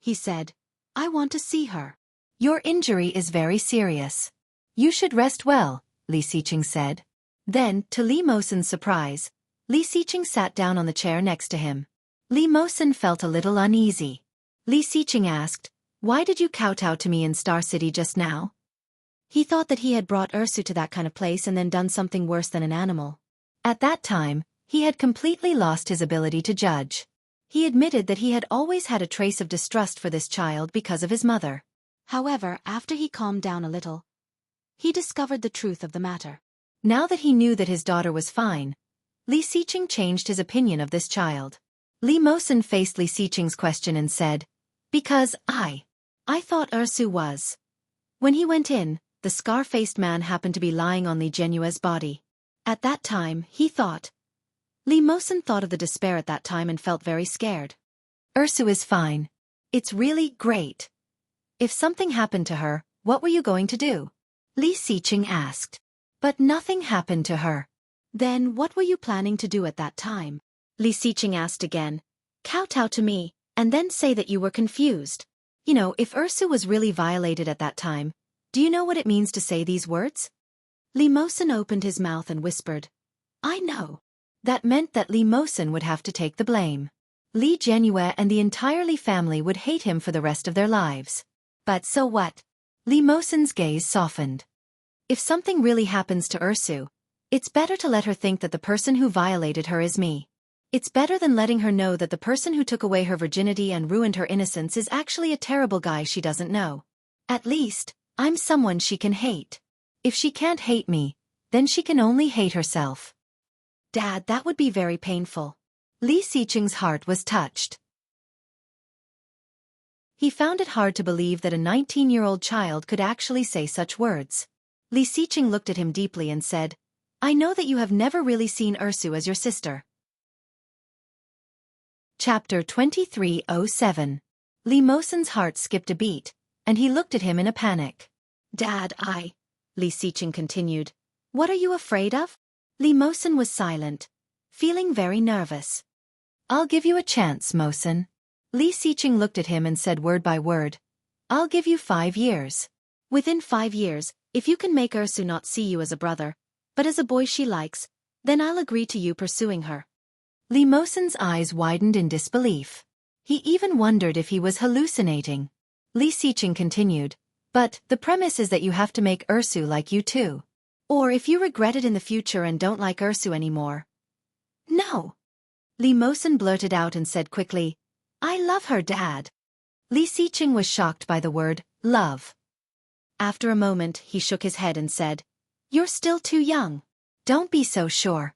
He said, I want to see her. Your injury is very serious. You should rest well, Li Xiqing said. Then, to Li Mosen's surprise, Li Xiqing sat down on the chair next to him. Li Mosen felt a little uneasy. Li Xiqing asked, Why did you kowtow to me in Star City just now? He thought that he had brought Ursu to that kind of place and then done something worse than an animal. At that time, he had completely lost his ability to judge. He admitted that he had always had a trace of distrust for this child because of his mother. However, after he calmed down a little, he discovered the truth of the matter. Now that he knew that his daughter was fine, Li Xiqing changed his opinion of this child. Li Mosen faced Li Xiqing's question and said, Because I thought Ursu was. When he went in, the scar-faced man happened to be lying on Li Genue's body. At that time, he thought. Li Mosen thought of the despair at that time and felt very scared. Ursu is fine. It's really great. If something happened to her, what were you going to do? Li Xiqing asked. But nothing happened to her. Then what were you planning to do at that time? Li Xiqing asked again. Kowtow to me, and then say that you were confused. You know, if Ursu was really violated at that time, do you know what it means to say these words? Li Mosen opened his mouth and whispered, I know. That meant that Li Mosen would have to take the blame. Li Genue and the entire Li family would hate him for the rest of their lives. But so what? Li Mosen's gaze softened. If something really happens to Ursu, it's better to let her think that the person who violated her is me. It's better than letting her know that the person who took away her virginity and ruined her innocence is actually a terrible guy she doesn't know. At least, I'm someone she can hate. If she can't hate me, then she can only hate herself. Dad, that would be very painful. Li Xiqing's heart was touched. He found it hard to believe that a 19-year-old child could actually say such words. Li Xiqing looked at him deeply and said, I know that you have never really seen Ursu as your sister. Chapter 2307. Li Mosen's heart skipped a beat, and he looked at him in a panic. Dad, Li Xiqing continued. What are you afraid of? Li Mosen was silent, feeling very nervous. I'll give you a chance, Mosen. Li Xiqing looked at him and said word by word, I'll give you 5 years. Within 5 years, if you can make Ursu not see you as a brother, but as a boy she likes, then I'll agree to you pursuing her. Li Mosen's eyes widened in disbelief. He even wondered if he was hallucinating. Li Xiqing continued, but the premise is that you have to make Ursu like you too. Or if you regret it in the future and don't like Ursu anymore. No. Li Mosen blurted out and said quickly, I love her, Dad. Li Xiqing was shocked by the word, love. After a moment, he shook his head and said, You're still too young. Don't be so sure.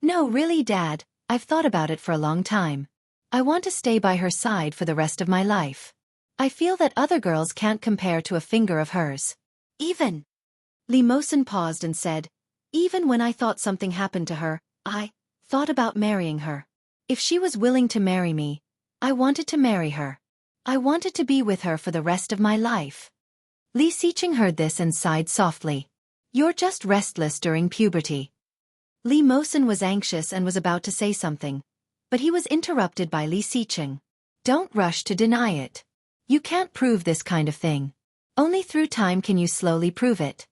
No, really, Dad, I've thought about it for a long time. I want to stay by her side for the rest of my life. I feel that other girls can't compare to a finger of hers. Even. Li Mosen paused and said, Even when I thought something happened to her, I thought about marrying her. If she was willing to marry me, I wanted to marry her. I wanted to be with her for the rest of my life. Li Xiqing heard this and sighed softly. You're just restless during puberty. Li Mosen was anxious and was about to say something, but he was interrupted by Li Xiqing. Don't rush to deny it. You can't prove this kind of thing. Only through time can you slowly prove it.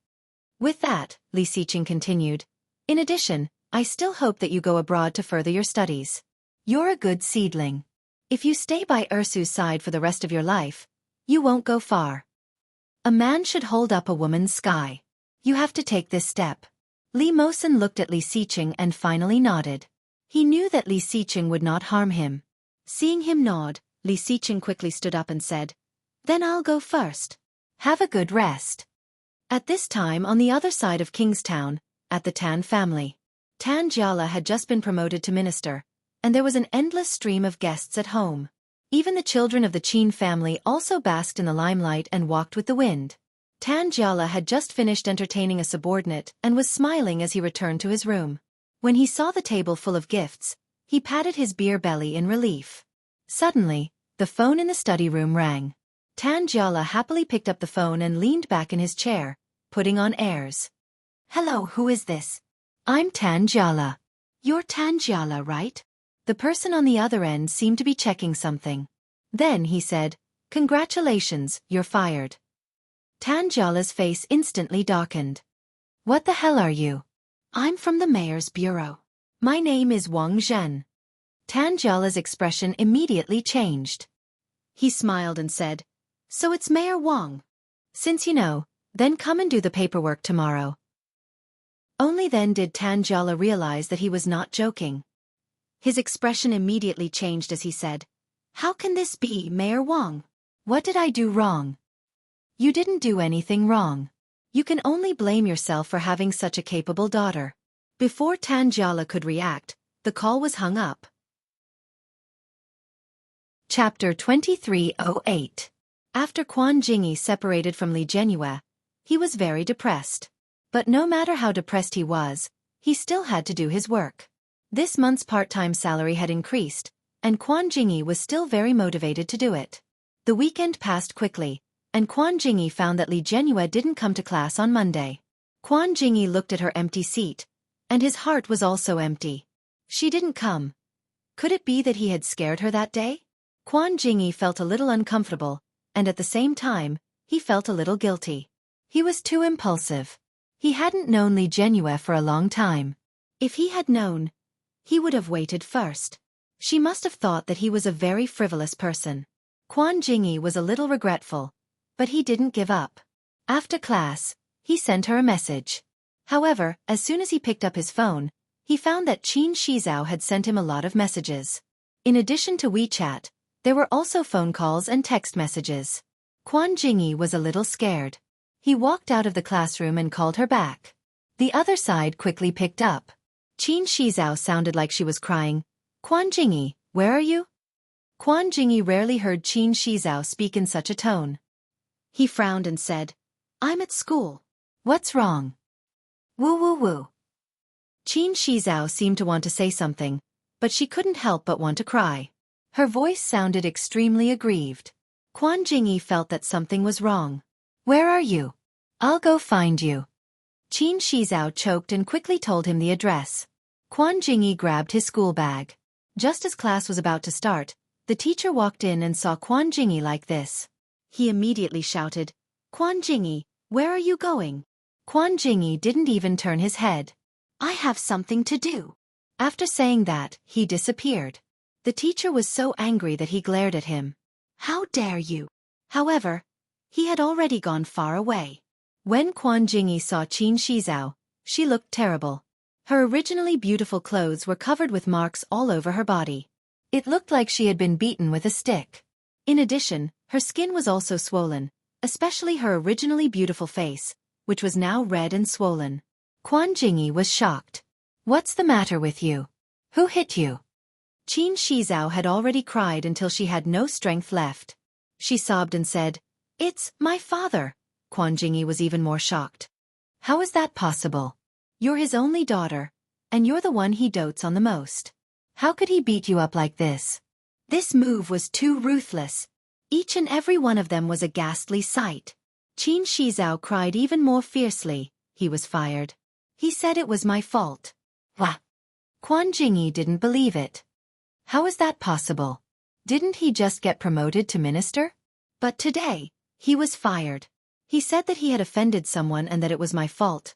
With that, Li Xiqing continued, in addition, I still hope that you go abroad to further your studies. You're a good seedling. If you stay by Ursu's side for the rest of your life, you won't go far. A man should hold up a woman's sky. You have to take this step. Li Mosen looked at Li Xiqing and finally nodded. He knew that Li Xiqing would not harm him. Seeing him nod, Li Xiqing quickly stood up and said, Then I'll go first. Have a good rest. At this time on the other side of Kingstown, at the Tan family, Tan Jiala had just been promoted to minister, and there was an endless stream of guests at home. Even the children of the Qin family also basked in the limelight and walked with the wind. Tan Jiala had just finished entertaining a subordinate and was smiling as he returned to his room. When he saw the table full of gifts, he patted his beer belly in relief. Suddenly, the phone in the study room rang. Tan Jiala happily picked up the phone and leaned back in his chair, putting on airs. Hello, who is this? I'm Tan Jiala. You're Tan Jiala, right? The person on the other end seemed to be checking something. Then he said, Congratulations, you're fired. Tan Jiala's face instantly darkened. What the hell are you? I'm from the mayor's bureau. My name is Wang Zhen. Tan Jiala's expression immediately changed. He smiled and said, So it's Mayor Wang. Since you know, then come and do the paperwork tomorrow. Only then did Tan Jiala realize that he was not joking. His expression immediately changed as he said, How can this be, Mayor Wang? What did I do wrong? You didn't do anything wrong. You can only blame yourself for having such a capable daughter. Before Tan Jiala could react, the call was hung up. Chapter 2308. After Quan Jingyi separated from Li Jianyue, he was very depressed. But no matter how depressed he was, he still had to do his work. This month's part-time salary had increased, and Quan Jingyi was still very motivated to do it. The weekend passed quickly, and Quan Jingyi found that Li Jianyue didn't come to class on Monday. Quan Jingyi looked at her empty seat, and his heart was also empty. She didn't come. Could it be that he had scared her that day? Quan Jingyi felt a little uncomfortable, and at the same time, he felt a little guilty. He was too impulsive. He hadn't known Li Jianyue for a long time. If he had known, he would have waited first. She must have thought that he was a very frivolous person. Quan Jingyi was a little regretful, but he didn't give up. After class, he sent her a message. However, as soon as he picked up his phone, he found that Qin Shizhao had sent him a lot of messages. In addition to WeChat, there were also phone calls and text messages. Quan Jingyi was a little scared. He walked out of the classroom and called her back. The other side quickly picked up. Qin Shizhao sounded like she was crying. Quan Jingyi, where are you? Quan Jingyi rarely heard Qin Shizhao speak in such a tone. He frowned and said, I'm at school. What's wrong? Woo. Qin Shizhao seemed to want to say something, but she couldn't help but want to cry. Her voice sounded extremely aggrieved. Quan Jingyi felt that something was wrong. Where are you? I'll go find you. Qin Shizhao choked and quickly told him the address. Quan Jingyi grabbed his school bag. Just as class was about to start, the teacher walked in and saw Quan Jingyi like this. He immediately shouted, Quan Jingyi, where are you going? Quan Jingyi didn't even turn his head. I have something to do. After saying that, he disappeared. The teacher was so angry that he glared at him. How dare you? However, he had already gone far away. When Quan Jingyi saw Qin Shizao, she looked terrible. Her originally beautiful clothes were covered with marks all over her body. It looked like she had been beaten with a stick. In addition, her skin was also swollen, especially her originally beautiful face, which was now red and swollen. Quan Jingyi was shocked. What's the matter with you? Who hit you? Qin Shizao had already cried until she had no strength left. She sobbed and said, It's my father. Quan Jingyi was even more shocked. How is that possible? You're his only daughter, and you're the one he dotes on the most. How could he beat you up like this? This move was too ruthless. Each and every one of them was a ghastly sight. Qin Shizao cried even more fiercely. He was fired. He said it was my fault. Wah! Quan Jingyi didn't believe it. How is that possible? Didn't he just get promoted to minister? But today, he was fired. He said that he had offended someone and that it was my fault.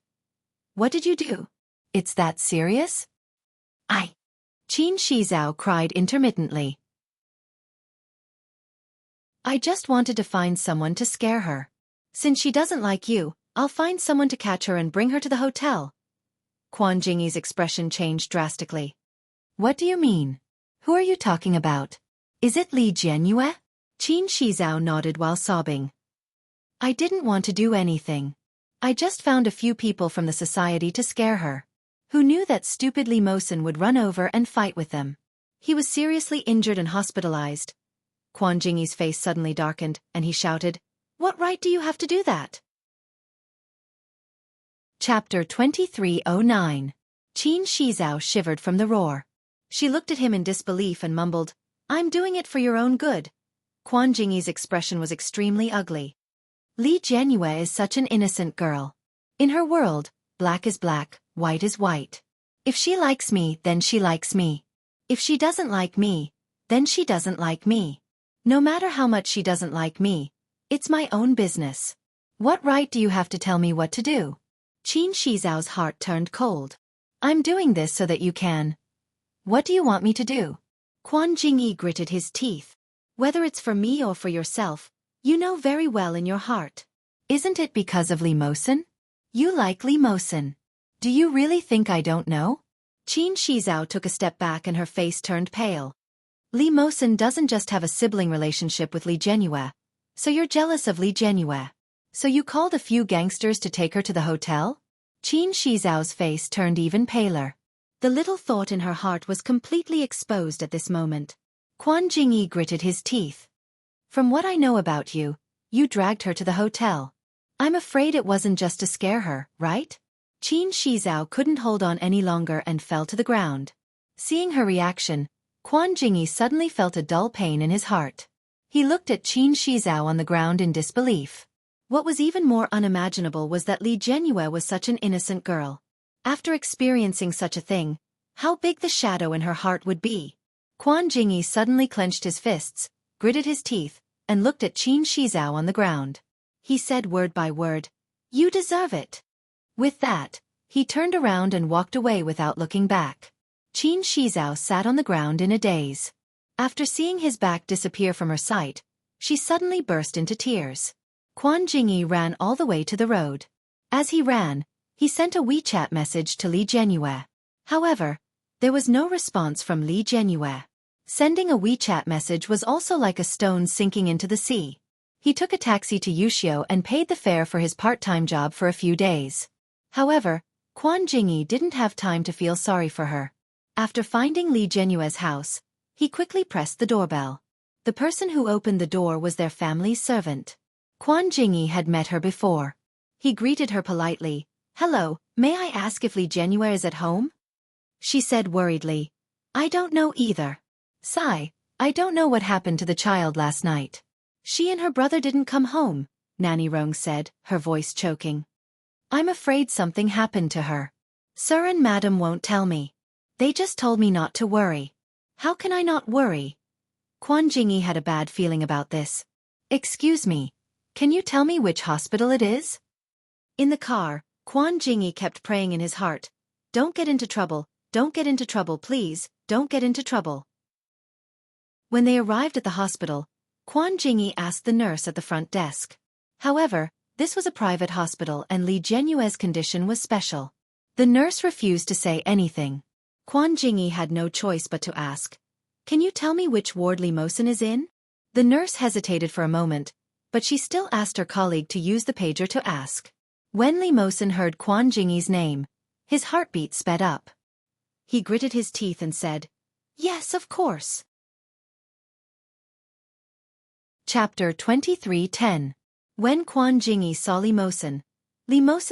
What did you do? It's that serious? Qin Shizao cried intermittently. I just wanted to find someone to scare her. Since she doesn't like you, I'll find someone to catch her and bring her to the hotel. Quan Jingyi's expression changed drastically. What do you mean? Who are you talking about? Is it Li Jianyue? Qin Shizao nodded while sobbing. I didn't want to do anything. I just found a few people from the society to scare her. Who knew that stupid Li Mosen would run over and fight with them? He was seriously injured and hospitalized. Quan Jingyi's face suddenly darkened, and he shouted, What right do you have to do that? Chapter 2309. Qin Shizao shivered from the roar. She looked at him in disbelief and mumbled, I'm doing it for your own good. Quan Jingyi's expression was extremely ugly. Li Jianyue is such an innocent girl. In her world, black is black, white is white. If she likes me, then she likes me. If she doesn't like me, then she doesn't like me. No matter how much she doesn't like me, it's my own business. What right do you have to tell me what to do? Qin Shizao's heart turned cold. I'm doing this so that you can. What do you want me to do? Quan Jingyi gritted his teeth. Whether it's for me or for yourself, you know very well in your heart. Isn't it because of Li Mosen? You like Li Mosen. Do you really think I don't know? Qin Shizao took a step back and her face turned pale. Li Mosen doesn't just have a sibling relationship with Li Jianyue. So you're jealous of Li Jianyue. So you called a few gangsters to take her to the hotel? Qin Shizao's face turned even paler. The little thought in her heart was completely exposed at this moment. Quan Jingyi gritted his teeth. From what I know about you, you dragged her to the hotel. I'm afraid it wasn't just to scare her, right? Qin Shizao couldn't hold on any longer and fell to the ground. Seeing her reaction, Quan Jingyi suddenly felt a dull pain in his heart. He looked at Qin Shizao on the ground in disbelief. What was even more unimaginable was that Li Jianyue was such an innocent girl. After experiencing such a thing, how big the shadow in her heart would be. Quan Jingyi suddenly clenched his fists, gritted his teeth, and looked at Qin Shizao on the ground. He said word by word, You deserve it. With that, he turned around and walked away without looking back. Qin Shizao sat on the ground in a daze. After seeing his back disappear from her sight, she suddenly burst into tears. Quan Jingyi ran all the way to the road. As he ran, he sent a WeChat message to Li Jianyue. However, there was no response from Li Jianyue. Sending a WeChat message was also like a stone sinking into the sea. He took a taxi to Wuxia and paid the fare for his part-time job for a few days. However, Quan Jingyi didn't have time to feel sorry for her. After finding Li Jianyue's house, he quickly pressed the doorbell. The person who opened the door was their family's servant. Quan Jingyi had met her before. He greeted her politely. Hello, may I ask if Li Jianyue is at home? She said worriedly. I don't know either. Sigh, I don't know what happened to the child last night. She and her brother didn't come home, Nanny Rong said, her voice choking. I'm afraid something happened to her. Sir and Madam won't tell me. They just told me not to worry. How can I not worry? Quan Jingyi had a bad feeling about this. Excuse me, can you tell me which hospital it is? In the car, Quan Jingyi kept praying in his heart, "Don't get into trouble, don't get into trouble please, don't get into trouble." When they arrived at the hospital, Quan Jingyi asked the nurse at the front desk. However, this was a private hospital and Li Jianyue's condition was special. The nurse refused to say anything. Quan Jingyi had no choice but to ask, "Can you tell me which ward Li Mosen is in?" The nurse hesitated for a moment, but she still asked her colleague to use the pager to ask. When Li Mosen heard Quan Jingyi's name, his heartbeat sped up. He gritted his teeth and said, "Yes, of course." Chapter 23:10. When Quan Jingyi saw Li Mosen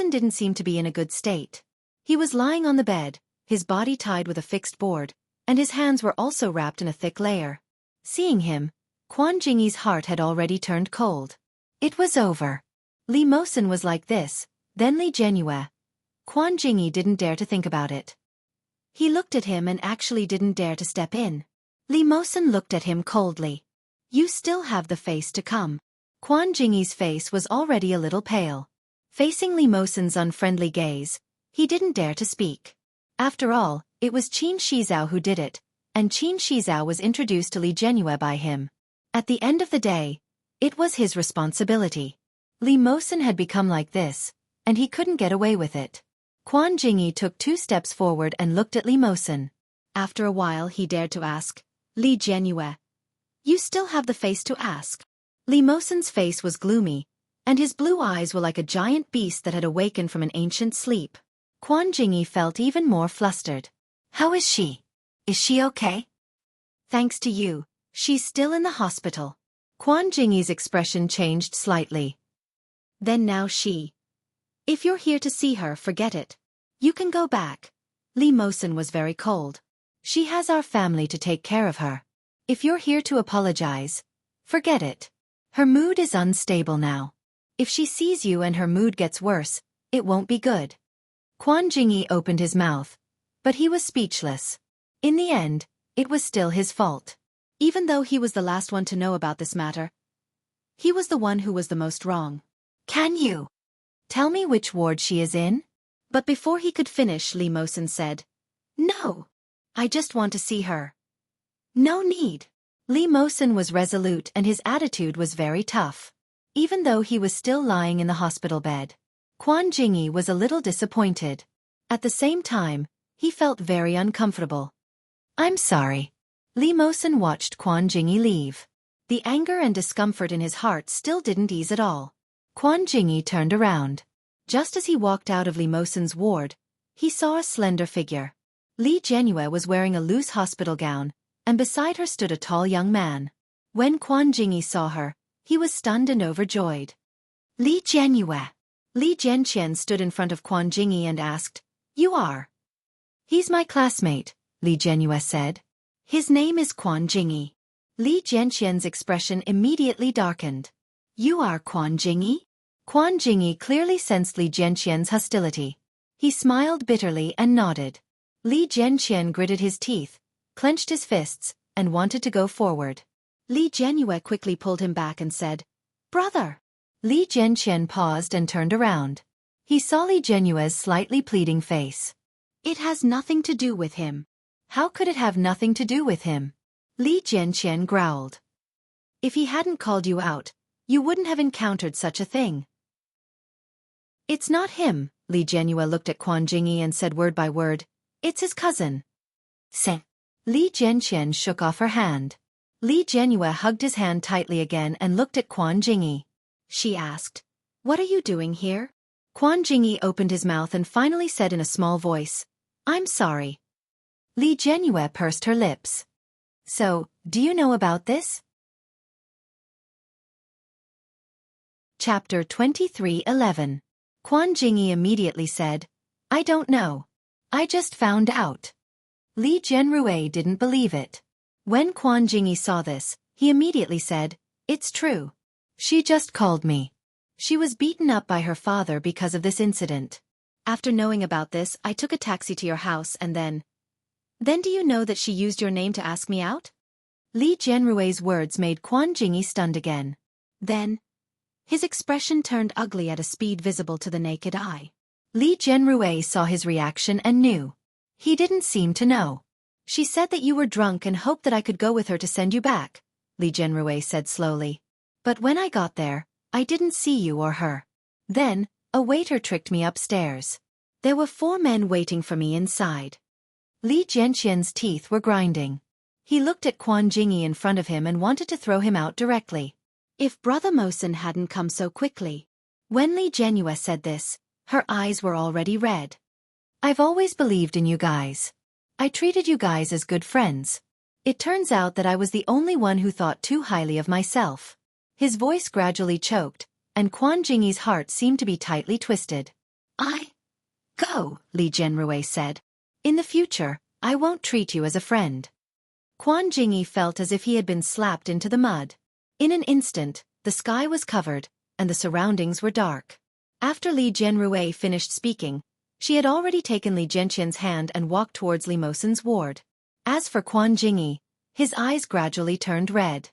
didn't seem to be in a good state. He was lying on the bed, his body tied with a fixed board, and his hands were also wrapped in a thick layer. Seeing him, Quan Jingyi's heart had already turned cold. It was over. Li Mosen was like this, then Li Jianyue. Quan Jingyi didn't dare to think about it. He looked at him and actually didn't dare to step in. Li Mosen looked at him coldly. "You still have the face to come." Quan Jingyi's face was already a little pale. Facing Li Mosen's unfriendly gaze, he didn't dare to speak. After all, it was Qin Shizao who did it, and Qin Shizao was introduced to Li Jianyue by him. At the end of the day, it was his responsibility. Li Mosen had become like this, and he couldn't get away with it. Quan Jingyi took 2 steps forward and looked at Li Mosen. After a while he dared to ask, "Li Jianyue, you still have the face to ask?" Li Mosen's face was gloomy, and his blue eyes were like a giant beast that had awakened from an ancient sleep. Quan Jingyi felt even more flustered. "How is she? Is she okay?" "Thanks to you, she's still in the hospital." Quan Jingyi's expression changed slightly. "Then now if you're here to see her, forget it. You can go back." Li Mosen was very cold. "She has our family to take care of her. If you're here to apologize, forget it. Her mood is unstable now. If she sees you and her mood gets worse, it won't be good." Quan Jingyi opened his mouth, but he was speechless. In the end, it was still his fault. Even though he was the last one to know about this matter, he was the one who was the most wrong. "Can you tell me which ward she is in?" But before he could finish, Li Mosen said, "No. I just want to see her." "No need." Li Mosen was resolute and his attitude was very tough. Even though he was still lying in the hospital bed, Quan Jingyi was a little disappointed. At the same time, he felt very uncomfortable. "I'm sorry." Li Mosen watched Quan Jingyi leave. The anger and discomfort in his heart still didn't ease at all. Quan Jingyi turned around. Just as he walked out of Li Mosen's ward, he saw a slender figure. Li Jianyue was wearing a loose hospital gown, and beside her stood a tall young man. When Quan Jingyi saw her, he was stunned and overjoyed. "Li Jianyue." Li Jianqian stood in front of Quan Jingyi and asked, "You are?" "He's my classmate," Li Jianyue said. "His name is Quan Jingyi." Li Jianqian's expression immediately darkened. "You are Quan Jingyi?" Quan Jingyi clearly sensed Li Jianqian's hostility. He smiled bitterly and nodded. Li Jianqian gritted his teeth, clenched his fists, and wanted to go forward. Li Jianyue quickly pulled him back and said, "Brother." Li Jianqian paused and turned around. He saw Li Jianyue's slightly pleading face. "It has nothing to do with him." "How could it have nothing to do with him?" Li Jianqian growled. "If he hadn't called you out, you wouldn't have encountered such a thing." "It's not him." Li Jianyue looked at Quan Jingyi and said word by word, "It's his cousin." "Sen." Li Jianqian shook off her hand. Li Jianyue hugged his hand tightly again and looked at Quan Jingyi. She asked, "What are you doing here?" Quan Jingyi opened his mouth and finally said in a small voice, "I'm sorry." Li Jianyue pursed her lips. "So, do you know about this?" Chapter 23:11. Quan Jingyi immediately said, "I don't know. I just found out." Li Jianrui didn't believe it. When Quan Jingyi saw this, he immediately said, "It's true. She just called me. She was beaten up by her father because of this incident. After knowing about this, I took a taxi to your house and then do you know that she used your name to ask me out?" Li Jianrui's words made Quan Jingyi stunned again. Then, his expression turned ugly at a speed visible to the naked eye. Li Jianrui saw his reaction and knew. He didn't seem to know. She said that you were drunk and hoped that I could go with her to send you back, Li Jianrui said slowly. But when I got there, I didn't see you or her. Then, a waiter tricked me upstairs. There were 4 men waiting for me inside. Li Jianqian's teeth were grinding. He looked at Quan Jingyi in front of him and wanted to throw him out directly. If Brother Mosen hadn't come so quickly. When Li Jianrui said this, her eyes were already red. I've always believed in you guys. I treated you guys as good friends. It turns out that I was the only one who thought too highly of myself. His voice gradually choked, and Quan Jingyi's heart seemed to be tightly twisted. Go, Li Jianrui said. In the future, I won't treat you as a friend. Quan Jingyi felt as if he had been slapped into the mud. In an instant, the sky was covered, and the surroundings were dark. After Li Jianrui finished speaking, she had already taken Li Jianqian's hand and walked towards Li Mosen's ward. As for Quan Jingyi, his eyes gradually turned red.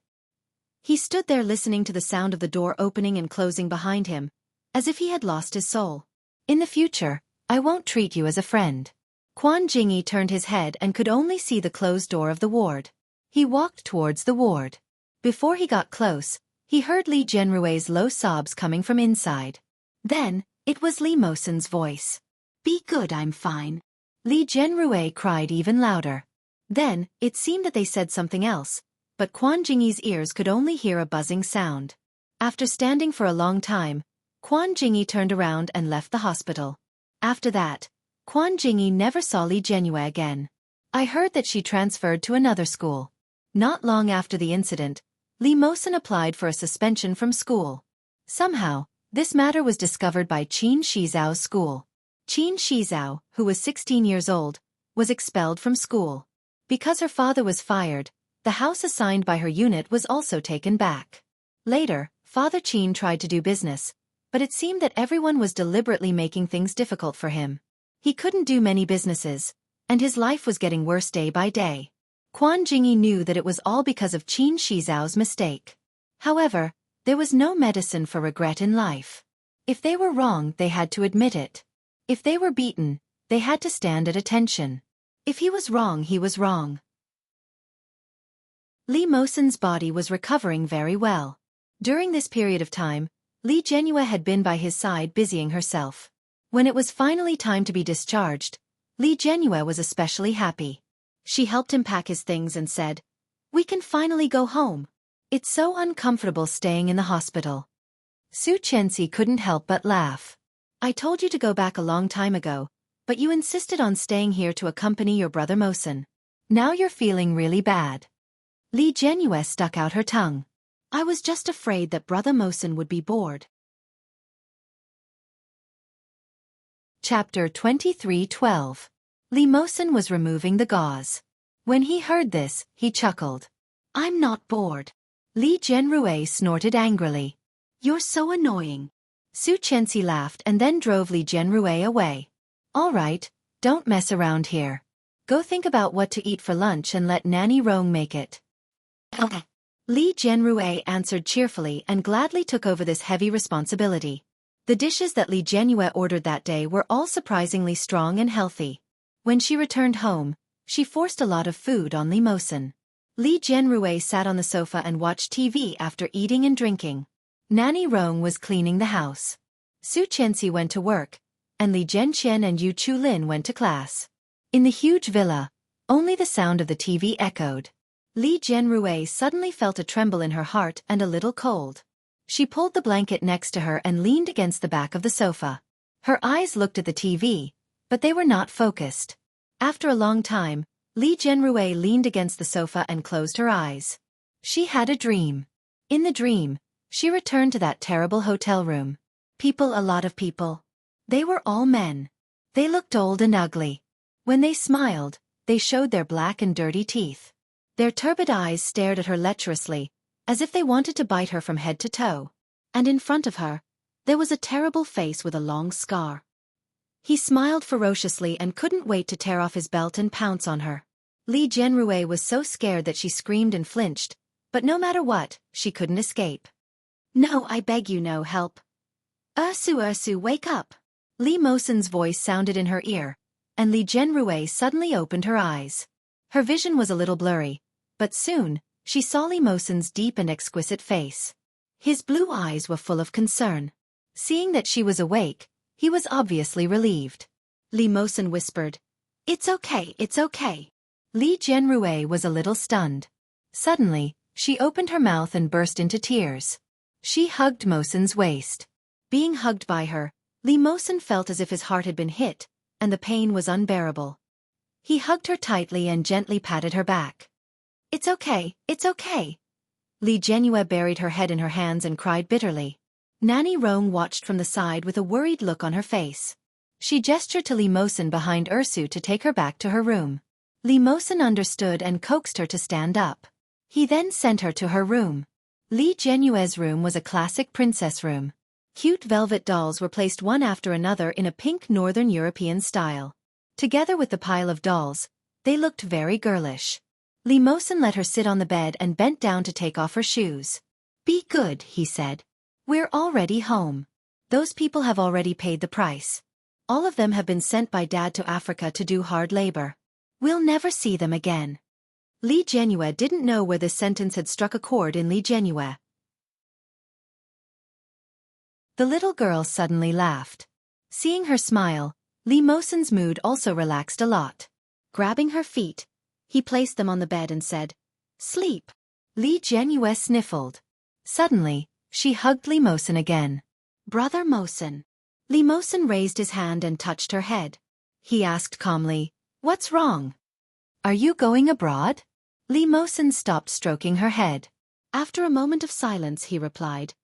He stood there listening to the sound of the door opening and closing behind him, as if he had lost his soul. In the future, I won't treat you as a friend. Quan Jingyi turned his head and could only see the closed door of the ward. He walked towards the ward. Before he got close, he heard Li Jianrui's low sobs coming from inside. Then, it was Li Mosen's voice. Be good, I'm fine. Li Jianrui cried even louder. Then, it seemed that they said something else, but Quan Jingyi's ears could only hear a buzzing sound. After standing for a long time, Quan Jingyi turned around and left the hospital. After that, Quan Jingyi never saw Li Jianrui again. I heard that she transferred to another school. Not long after the incident, Li Mosen applied for a suspension from school. Somehow, this matter was discovered by Qin Shizhao's school. Qin Shizhao, who was 16 years old, was expelled from school. Because her father was fired, the house assigned by her unit was also taken back. Later, Father Qin tried to do business, but it seemed that everyone was deliberately making things difficult for him. He couldn't do many businesses, and his life was getting worse day by day. Quan Jingyi knew that it was all because of Qin Shizhao's mistake. However, there was no medicine for regret in life. If they were wrong, they had to admit it. If they were beaten, they had to stand at attention. If he was wrong, he was wrong. Li Mosen's body was recovering very well. During this period of time, Li Jianrui had been by his side busying herself. When it was finally time to be discharged, Li Jianrui was especially happy. She helped him pack his things and said, "We can finally go home. It's so uncomfortable staying in the hospital." Su Chenxi couldn't help but laugh. "I told you to go back a long time ago, but you insisted on staying here to accompany your brother Mosen. Now you're feeling really bad." Li Jianrui stuck out her tongue. "I was just afraid that Brother Mosen would be bored." Chapter 23:12. Li Mosen was removing the gauze. When he heard this, he chuckled. "I'm not bored." Li Jianrui snorted angrily. "You're so annoying." Su Chenxi laughed and then drove Li Jianrui away. "All right, don't mess around here. Go think about what to eat for lunch and let Nanny Rong make it." Okay. Li Jianrui answered cheerfully and gladly took over this heavy responsibility. The dishes that Li Jianrui ordered that day were all surprisingly strong and healthy. When she returned home, she forced a lot of food on Li Mosen. Li Jianrui sat on the sofa and watched TV after eating and drinking. Nanny Rong was cleaning the house. Su Chenxi went to work, and Li Jianqian and Yu Chulin went to class. In the huge villa, only the sound of the TV echoed. Li Jianrui suddenly felt a tremble in her heart and a little cold. She pulled the blanket next to her and leaned against the back of the sofa. Her eyes looked at the TV, but they were not focused. After a long time, Li Jianrui leaned against the sofa and closed her eyes. She had a dream. In the dream, she returned to that terrible hotel room. People, a lot of people. They were all men. They looked old and ugly. When they smiled, they showed their black and dirty teeth. Their turbid eyes stared at her lecherously, as if they wanted to bite her from head to toe. And in front of her, there was a terrible face with a long scar. He smiled ferociously and couldn't wait to tear off his belt and pounce on her. Li Jianrui was so scared that she screamed and flinched, but no matter what, she couldn't escape. "No, I beg you, no help. Ursu, wake up." Li Mosen's voice sounded in her ear, and Li Jianrui suddenly opened her eyes. Her vision was a little blurry, but soon, she saw Li Mosen's deep and exquisite face. His blue eyes were full of concern. Seeing that she was awake, he was obviously relieved. Li Mosen whispered, "It's okay, it's okay." Li Jianrui was a little stunned. Suddenly, she opened her mouth and burst into tears. She hugged Mosen's waist. Being hugged by her, Li Mosen felt as if his heart had been hit, and the pain was unbearable. He hugged her tightly and gently patted her back. "It's okay, it's okay." Li Jianrui buried her head in her hands and cried bitterly. Nanny Rong watched from the side with a worried look on her face. She gestured to Li Mosen behind Ursu to take her back to her room. Li Mosen understood and coaxed her to stand up. He then sent her to her room. Li Jianrui's room was a classic princess room. Cute velvet dolls were placed one after another in a pink Northern European style. Together with the pile of dolls, they looked very girlish. Li Mosen let her sit on the bed and bent down to take off her shoes. "Be good," he said. "We're already home. Those people have already paid the price. All of them have been sent by Dad to Africa to do hard labor. We'll never see them again." Li Jianrui didn't know where this sentence had struck a chord in Li Jianrui. The little girl suddenly laughed. Seeing her smile, Li Mosen's mood also relaxed a lot. Grabbing her feet, he placed them on the bed and said, "Sleep." Li Jianrui sniffled. Suddenly, she hugged Li Mosen again. "Brother Mosen." Li Mosen raised his hand and touched her head. He asked calmly, "What's wrong? Are you going abroad?" Li Mosen stopped stroking her head. After a moment of silence, he replied,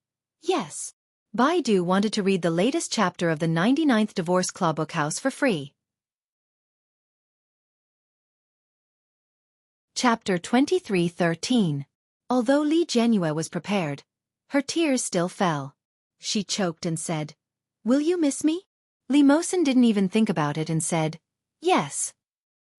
"Yes." Baidu wanted to read the latest chapter of the 99th Divorce Claw Book House for free. Chapter 23:13. Although Li Jianrui was prepared, her tears still fell. She choked and said, "Will you miss me?" Li Mosen didn't even think about it and said, "Yes."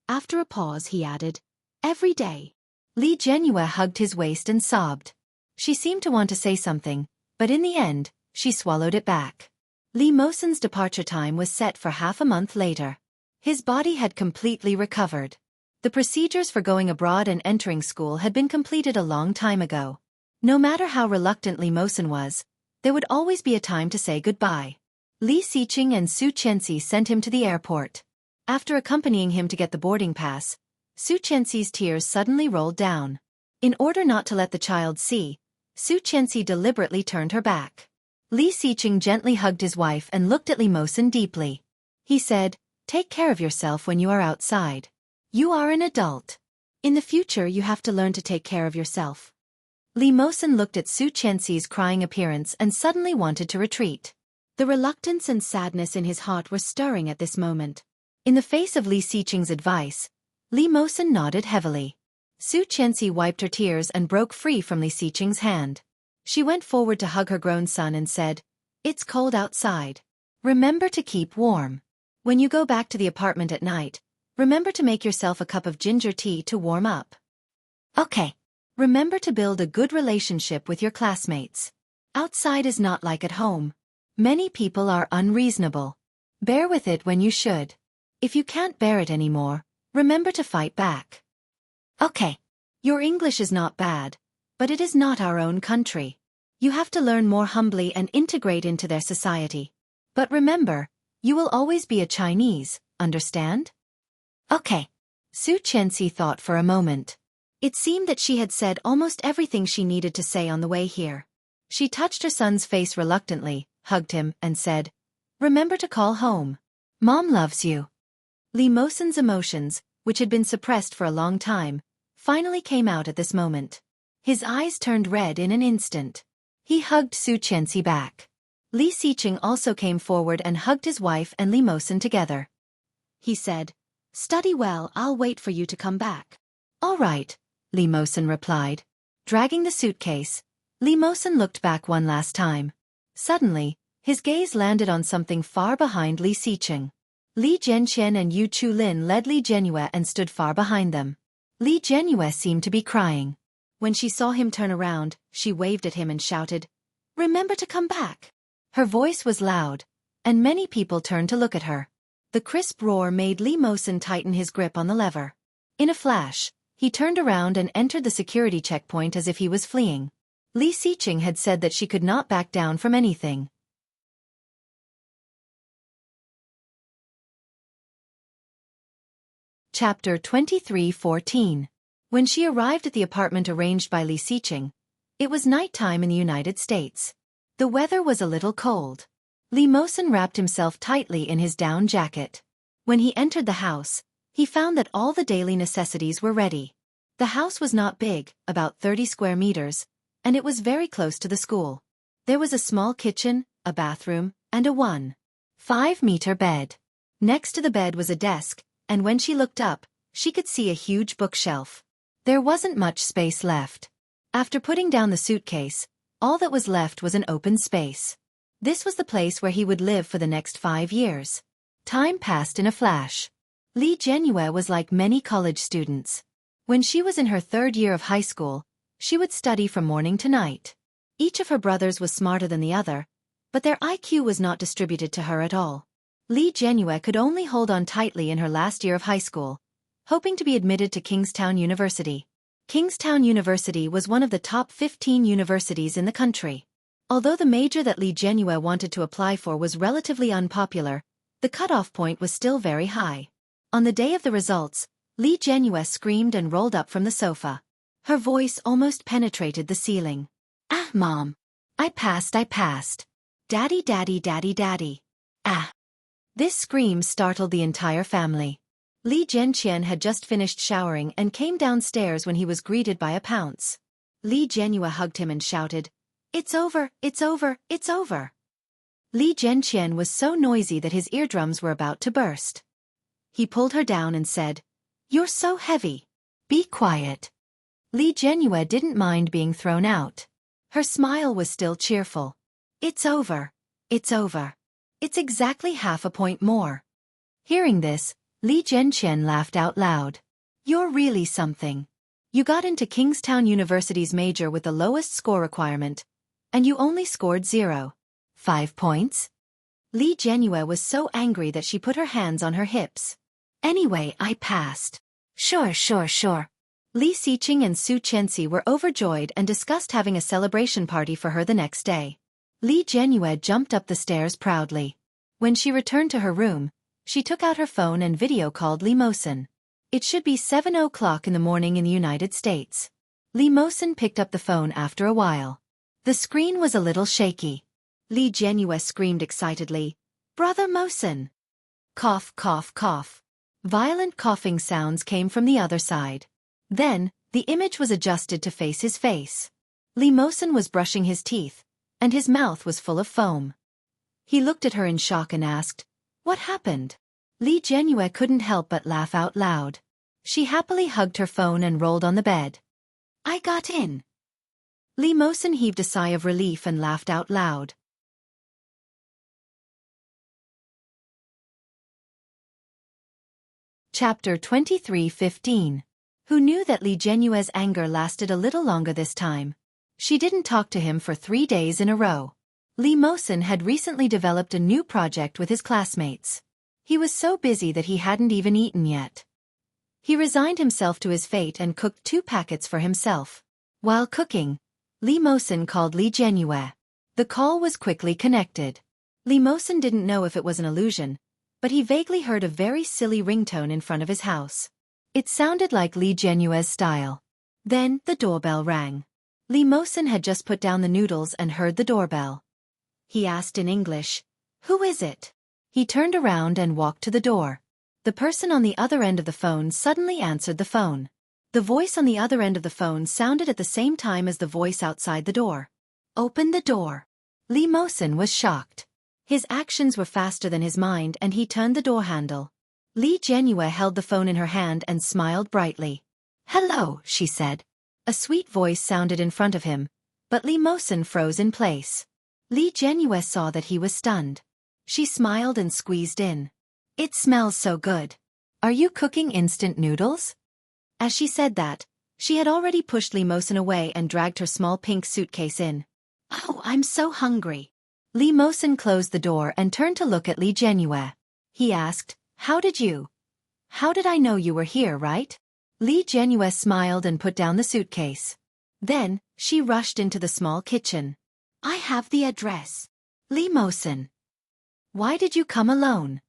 After a pause, he added, "Every day." Li Jianrui hugged his waist and sobbed. She seemed to want to say something, but in the end, she swallowed it back. Li Mosen's departure time was set for half a month later. His body had completely recovered. The procedures for going abroad and entering school had been completed a long time ago. No matter how reluctant Li Mosen was, there would always be a time to say goodbye. Li Xiqing and Su Qianxi sent him to the airport. After accompanying him to get the boarding pass, Su Qianxi's tears suddenly rolled down. In order not to let the child see, Su Qianxi deliberately turned her back. Li Xiqing gently hugged his wife and looked at Li Mosen deeply. He said, "Take care of yourself when you are outside. You are an adult. In the future you have to learn to take care of yourself." Li Mosen looked at Su Qianxi's crying appearance and suddenly wanted to retreat. The reluctance and sadness in his heart were stirring at this moment. In the face of Li Xiqing's advice, Li Mosen nodded heavily. Su Qianxi wiped her tears and broke free from Li Xiqing's hand. She went forward to hug her grown son and said, "It's cold outside. Remember to keep warm. When you go back to the apartment at night, remember to make yourself a cup of ginger tea to warm up. Okay. Remember to build a good relationship with your classmates. Outside is not like at home. Many people are unreasonable. Bear with it when you should. If you can't bear it anymore, remember to fight back. Okay. Your English is not bad, but it is not our own country. You have to learn more humbly and integrate into their society. But remember, you will always be a Chinese, understand?" "Okay." Su Qianxi thought for a moment. It seemed that she had said almost everything she needed to say on the way here. She touched her son's face reluctantly, hugged him, and said, "Remember to call home. Mom loves you." Li Mosen's emotions, which had been suppressed for a long time, finally came out at this moment. His eyes turned red in an instant. He hugged Su Qianxi back. Li Xiqing also came forward and hugged his wife and Li Mosen together. He said, "Study well, I'll wait for you to come back." "All right," Li Mosen replied. Dragging the suitcase, Li Mosen looked back one last time. Suddenly, his gaze landed on something far behind Li Xiqing. Li Jianqian and Yu Chulin led Li Jianrui and stood far behind them. Li Jianrui seemed to be crying. When she saw him turn around, she waved at him and shouted, "Remember to come back." Her voice was loud, and many people turned to look at her. The crisp roar made Li Mosen tighten his grip on the lever. In a flash, he turned around and entered the security checkpoint as if he was fleeing. Li Xiqing had said that she could not back down from anything. Chapter 23:14. When she arrived at the apartment arranged by Li Xiqing, it was nighttime in the United States. The weather was a little cold. Li Mosen wrapped himself tightly in his down jacket. When he entered the house, he found that all the daily necessities were ready. The house was not big, about 30 square meters, and it was very close to the school. There was a small kitchen, a bathroom, and a 1.5-meter bed. Next to the bed was a desk, and when she looked up, she could see a huge bookshelf. There wasn't much space left. After putting down the suitcase, all that was left was an open space. This was the place where he would live for the next 5 years. Time passed in a flash. Li Jianyue was like many college students. When she was in her 3rd year of high school, she would study from morning to night. Each of her brothers was smarter than the other, but their IQ was not distributed to her at all. Li Jianyue could only hold on tightly in her last year of high school, hoping to be admitted to Kingstown University. Kingstown University was one of the top 15 universities in the country. Although the major that Li Jianyue wanted to apply for was relatively unpopular, the cutoff point was still very high. On the day of the results, Li Jianyue screamed and rolled up from the sofa. Her voice almost penetrated the ceiling. "Ah, Mom! I passed. Daddy, daddy, daddy, daddy. Ah!" This scream startled the entire family. Li Jianqian had just finished showering and came downstairs when he was greeted by a pounce. Li Jianyue hugged him and shouted, "It's over, it's over, it's over." Li Jianqian was so noisy that his eardrums were about to burst. He pulled her down and said, "You're so heavy. Be quiet." Li Jianyue didn't mind being thrown out. Her smile was still cheerful. "It's over. It's over. It's exactly half a point more." Hearing this, Li Jianqian laughed out loud. "You're really something. You got into Kingstown University's major with the lowest score requirement, and you only scored 0.5 points? Li Jianyue was so angry that she put her hands on her hips. "Anyway, I passed." Sure. Li Xiqing and Su Chenxi were overjoyed and discussed having a celebration party for her the next day. Li Jianyue jumped up the stairs proudly. When she returned to her room, she took out her phone and video called Li Mosen. It should be 7 o'clock in the morning in the United States. Li Mosen picked up the phone after a while. The screen was a little shaky. Li Jianyue screamed excitedly, "Brother Mosen!" Cough, cough, cough. Violent coughing sounds came from the other side. Then, the image was adjusted to face his face. Li Mosen was brushing his teeth, and his mouth was full of foam. He looked at her in shock and asked, "What happened?" Li Jianyue couldn't help but laugh out loud. She happily hugged her phone and rolled on the bed. "I got in." Li Mosen heaved a sigh of relief and laughed out loud. Chapter 23:15. Who knew that Li Jianyue's anger lasted a little longer this time? She didn't talk to him for 3 days in a row. Li Mosen had recently developed a new project with his classmates. He was so busy that he hadn't even eaten yet. He resigned himself to his fate and cooked 2 packets for himself. While cooking, Li Mosen called Li Jianyue. The call was quickly connected. Li Mosen didn't know if it was an illusion, but he vaguely heard a very silly ringtone in front of his house. It sounded like Li Jianyue's style. Then, the doorbell rang. Li Mosen had just put down the noodles and heard the doorbell. He asked in English, "Who is it?" He turned around and walked to the door. The person on the other end of the phone suddenly answered the phone. The voice on the other end of the phone sounded at the same time as the voice outside the door. "Open the door." Li Mosen was shocked. His actions were faster than his mind and he turned the door handle. Li Jianyue held the phone in her hand and smiled brightly. "Hello," she said. A sweet voice sounded in front of him, but Li Mosen froze in place. Li Jianyue saw that he was stunned. She smiled and squeezed in. "It smells so good. Are you cooking instant noodles?" As she said that, she had already pushed Li Mosen away and dragged her small pink suitcase in. "Oh, I'm so hungry." Li Mosen closed the door and turned to look at Li Jianyue. He asked, How did I know you were here, right? Li Jianyue smiled and put down the suitcase. Then, she rushed into the small kitchen. I have the address. Li Mosen. Why did you come alone?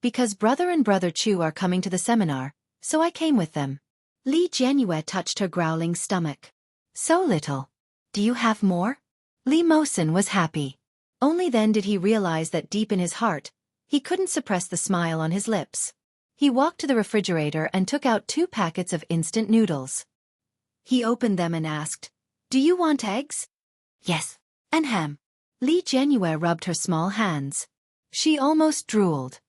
Because brother and brother Chu are coming to the seminar, so I came with them. Li Jianyue touched her growling stomach. So little. Do you have more? Li Mosen was happy. Only then did he realize that deep in his heart, he couldn't suppress the smile on his lips. He walked to the refrigerator and took out 2 packets of instant noodles. He opened them and asked, Do you want eggs? Yes. And ham. Li Jianyue rubbed her small hands. She almost drooled.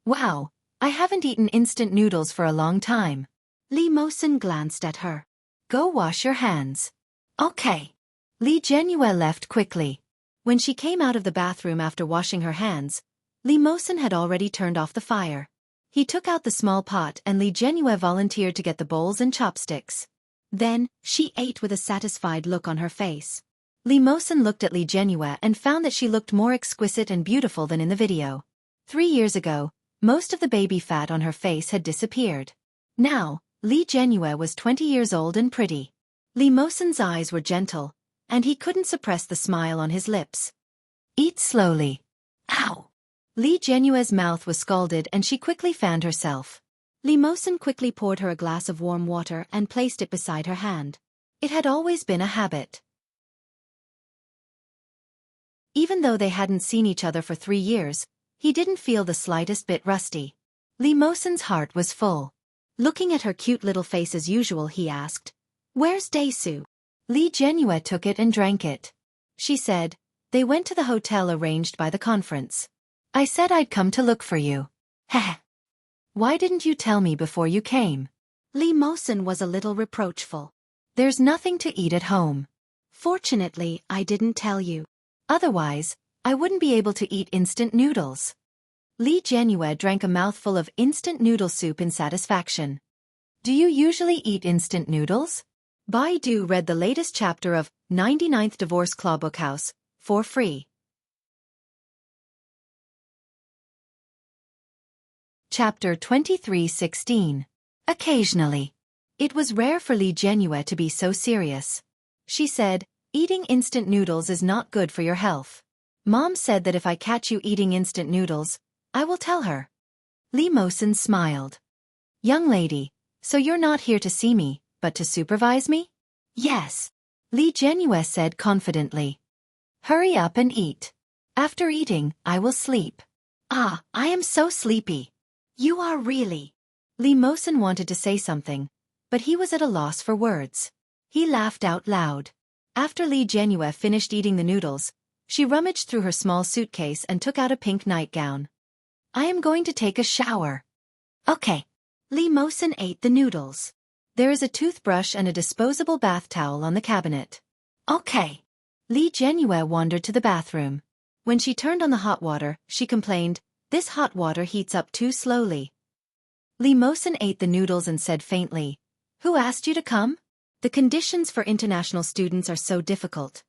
Wow, I haven't eaten instant noodles for a long time. Li Mosen glanced at her. Go wash your hands. Okay. Li Jianyue left quickly. When she came out of the bathroom after washing her hands, Li Mosen had already turned off the fire. He took out the small pot and Li Jianyue volunteered to get the bowls and chopsticks. Then, she ate with a satisfied look on her face. Li Mosen looked at Li Jianyue and found that she looked more exquisite and beautiful than in the video. 3 years ago, most of the baby fat on her face had disappeared. Now, Li Jianyue was 20 years old and pretty. Li Mosen's eyes were gentle, and he couldn't suppress the smile on his lips. Eat slowly. Ow! Li Jianyue's mouth was scalded and she quickly fanned herself. Li Mosen quickly poured her a glass of warm water and placed it beside her hand. It had always been a habit. Even though they hadn't seen each other for 3 years, he didn't feel the slightest bit rusty. Li Mosen's heart was full. Looking at her cute little face as usual, he asked, Where's Daesu? Li Jianyue took it and drank it. She said, They went to the hotel arranged by the conference. I said I'd come to look for you. Heh. Why didn't you tell me before you came? Li Mosen was a little reproachful. There's nothing to eat at home. Fortunately, I didn't tell you. Otherwise, I wouldn't be able to eat instant noodles. Li Jianyue drank a mouthful of instant noodle soup in satisfaction. Do you usually eat instant noodles? Baidu read the latest chapter of 99th Divorce Clawbook House for free. Chapter 23:16. Occasionally. It was rare for Li Jianyue to be so serious. She said, Eating instant noodles is not good for your health. Mom said that if I catch you eating instant noodles, I will tell her. Li Mosen smiled. Young lady, so you're not here to see me, but to supervise me? Yes. Li Jianyue said confidently. Hurry up and eat. After eating, I will sleep. Ah, I am so sleepy. You are really. Li Mosen wanted to say something, but he was at a loss for words. He laughed out loud. After Li Jianyue finished eating the noodles, she rummaged through her small suitcase and took out a pink nightgown. I am going to take a shower. Okay. Li Mosen ate the noodles. There is a toothbrush and a disposable bath towel on the cabinet. Okay. Li Jianyue wandered to the bathroom. When she turned on the hot water, she complained, This hot water heats up too slowly. Li Mosen ate the noodles and said faintly, Who asked you to come? The conditions for international students are so difficult.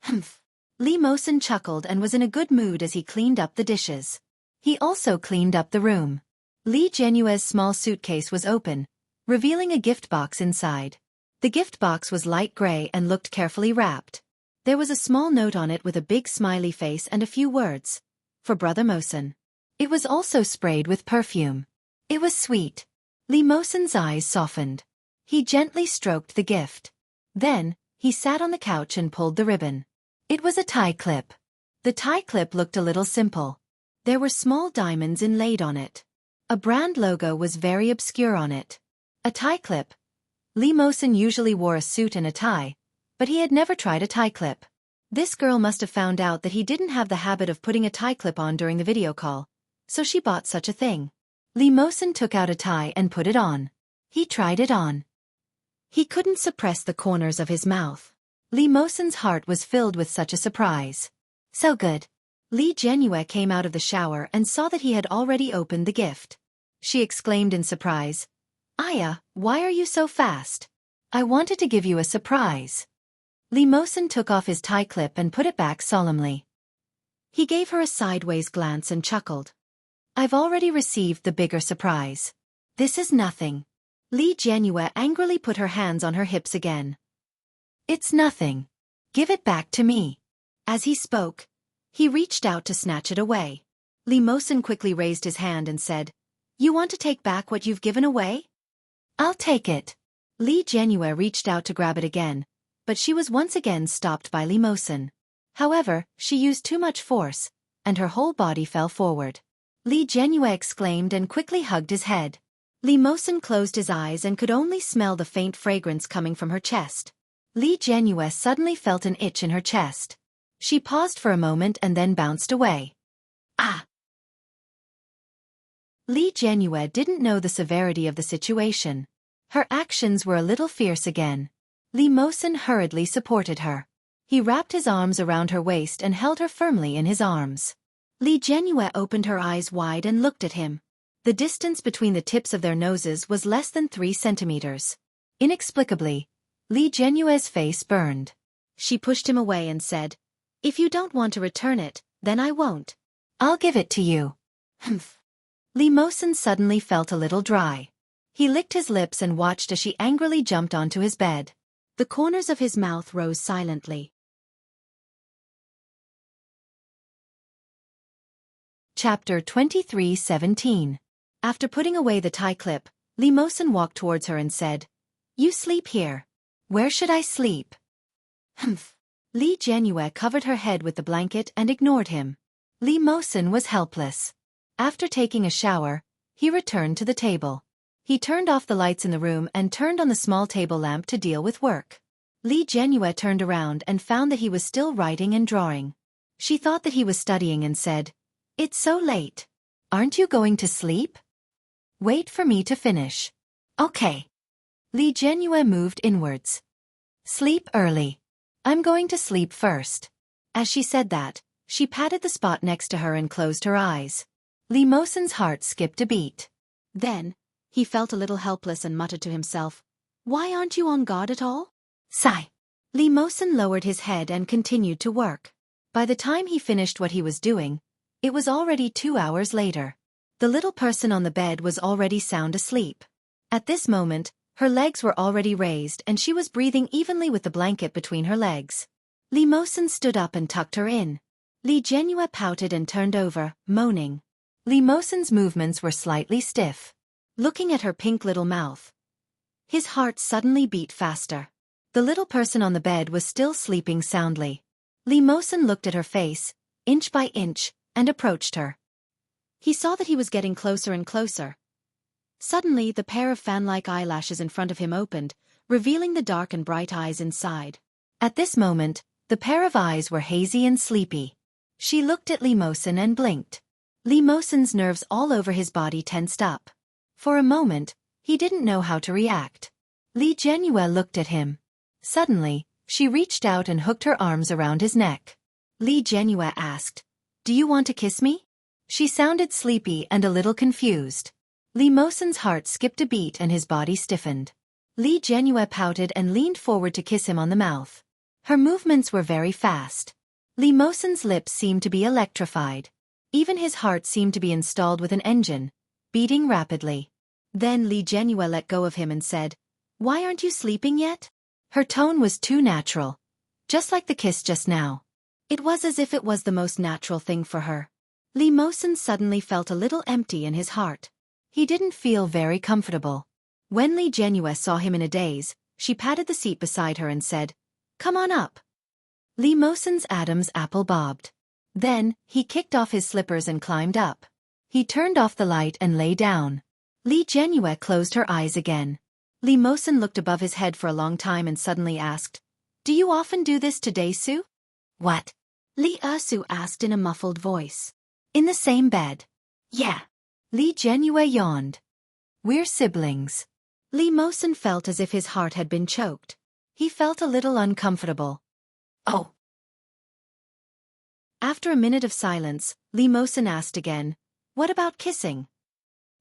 Humph. Li Mosen chuckled and was in a good mood as he cleaned up the dishes. He also cleaned up the room. Li Jianyue's small suitcase was open, revealing a gift box inside. The gift box was light gray and looked carefully wrapped. There was a small note on it with a big smiley face and a few words. For Brother Mosen. It was also sprayed with perfume. It was sweet. Li Mosen's eyes softened. He gently stroked the gift. Then, he sat on the couch and pulled the ribbon. It was a tie clip. The tie clip looked a little simple. There were small diamonds inlaid on it. A brand logo was very obscure on it. A tie clip. Li Mosen usually wore a suit and a tie, but he had never tried a tie clip. This girl must have found out that he didn't have the habit of putting a tie clip on during the video call, so she bought such a thing. Li Mosen took out a tie and put it on. He tried it on. He couldn't suppress the corners of his mouth. Li Mosen's heart was filled with such a surprise. So good. Li Jianyue came out of the shower and saw that he had already opened the gift. She exclaimed in surprise, Aya, why are you so fast? I wanted to give you a surprise. Li Mosen took off his tie clip and put it back solemnly. He gave her a sideways glance and chuckled. I've already received the bigger surprise. This is nothing. Li Jianyue angrily put her hands on her hips again. It's nothing. Give it back to me. As he spoke, he reached out to snatch it away. Li Mosen quickly raised his hand and said, You want to take back what you've given away? I'll take it. Li Jianyue reached out to grab it again, but she was once again stopped by Li Mosen. However, she used too much force, and her whole body fell forward. Li Jianyue exclaimed and quickly hugged his head. Li Mosen closed his eyes and could only smell the faint fragrance coming from her chest. Li Jianyue suddenly felt an itch in her chest. She paused for a moment and then bounced away. Ah! Li Jianyue didn't know the severity of the situation. Her actions were a little fierce again. Li Mosen hurriedly supported her. He wrapped his arms around her waist and held her firmly in his arms. Li Jianyue opened her eyes wide and looked at him. The distance between the tips of their noses was less than 3 centimeters. Inexplicably, Li Jianyue's face burned. She pushed him away and said, If you don't want to return it, then I won't. I'll give it to you. Humph. Li Mosen suddenly felt a little dry. He licked his lips and watched as she angrily jumped onto his bed. The corners of his mouth rose silently. Chapter 23:17. After putting away the tie clip, Li Mosen walked towards her and said, You sleep here. Where should I sleep? Humph. Li Jianyue covered her head with the blanket and ignored him. Li Mosen was helpless. After taking a shower, he returned to the table. He turned off the lights in the room and turned on the small table lamp to deal with work. Li Jianyue turned around and found that he was still writing and drawing. She thought that he was studying and said, It's so late. Aren't you going to sleep? Wait for me to finish. Okay. Li Jianyue moved inwards. Sleep early. I'm going to sleep first. As she said that, she patted the spot next to her and closed her eyes. Li Mosen's heart skipped a beat. Then, he felt a little helpless and muttered to himself, Why aren't you on guard at all? Sigh. Li Mosen lowered his head and continued to work. By the time he finished what he was doing, it was already 2 hours later. The little person on the bed was already sound asleep. At this moment, her legs were already raised and she was breathing evenly with the blanket between her legs. Li Mosen stood up and tucked her in. Li Jianyue pouted and turned over, moaning. Li Mosen's movements were slightly stiff. Looking at her pink little mouth, his heart suddenly beat faster. The little person on the bed was still sleeping soundly. Li Mosen looked at her face, inch by inch, and approached her. He saw that he was getting closer and closer. Suddenly, the pair of fan-like eyelashes in front of him opened, revealing the dark and bright eyes inside. At this moment, the pair of eyes were hazy and sleepy. She looked at Li Mosen and blinked. Li Mosen's nerves all over his body tensed up. For a moment, he didn't know how to react. Li Jianyue looked at him. Suddenly, she reached out and hooked her arms around his neck. Li Jianyue asked, Do you want to kiss me? She sounded sleepy and a little confused. Li Mosen's heart skipped a beat and his body stiffened. Li Jianyue pouted and leaned forward to kiss him on the mouth. Her movements were very fast. Li Mosen's lips seemed to be electrified. Even his heart seemed to be installed with an engine, beating rapidly. Then Li Jianyue let go of him and said, Why aren't you sleeping yet? Her tone was too natural. Just like the kiss just now. It was as if it was the most natural thing for her. Li Mosen suddenly felt a little empty in his heart. He didn't feel very comfortable. When Li Jianyue saw him in a daze, she patted the seat beside her and said, Come on up. Li Mosen's Adam's apple bobbed. Then, he kicked off his slippers and climbed up. He turned off the light and lay down. Li Jianyue closed her eyes again. Li Mosen looked above his head for a long time and suddenly asked, Do you often do this to Dae-su? What? Li Er-su asked in a muffled voice. In the same bed. Yeah. Li Jianyue yawned. We're siblings. Li Mosen felt as if his heart had been choked. He felt a little uncomfortable. Oh. After a minute of silence, Li Mosen asked again, What about kissing?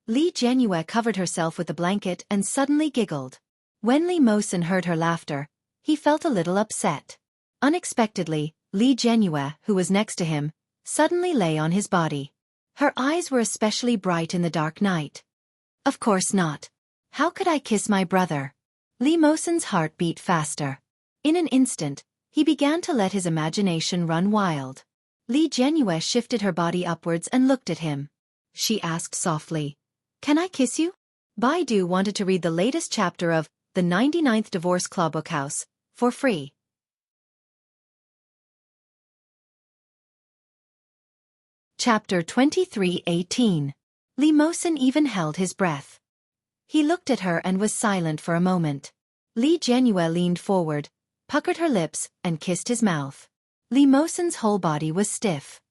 Li Jianyue covered herself with the blanket and suddenly giggled. When Li Mosen heard her laughter, he felt a little upset. Unexpectedly, Li Jianyue, who was next to him, suddenly lay on his body. Her eyes were especially bright in the dark night. Of course not. How could I kiss my brother? Li Mosen's heart beat faster. In an instant, he began to let his imagination run wild. Li Jianyue shifted her body upwards and looked at him. She asked softly, "Can I kiss you?" Baidu wanted to read the latest chapter of The 99th Divorce Clawbook House for free. Chapter 23:18. Li Mosen even held his breath. He looked at her and was silent for a moment. Li Jianyue leaned forward, puckered her lips, and kissed his mouth. Li Mosen's whole body was stiff.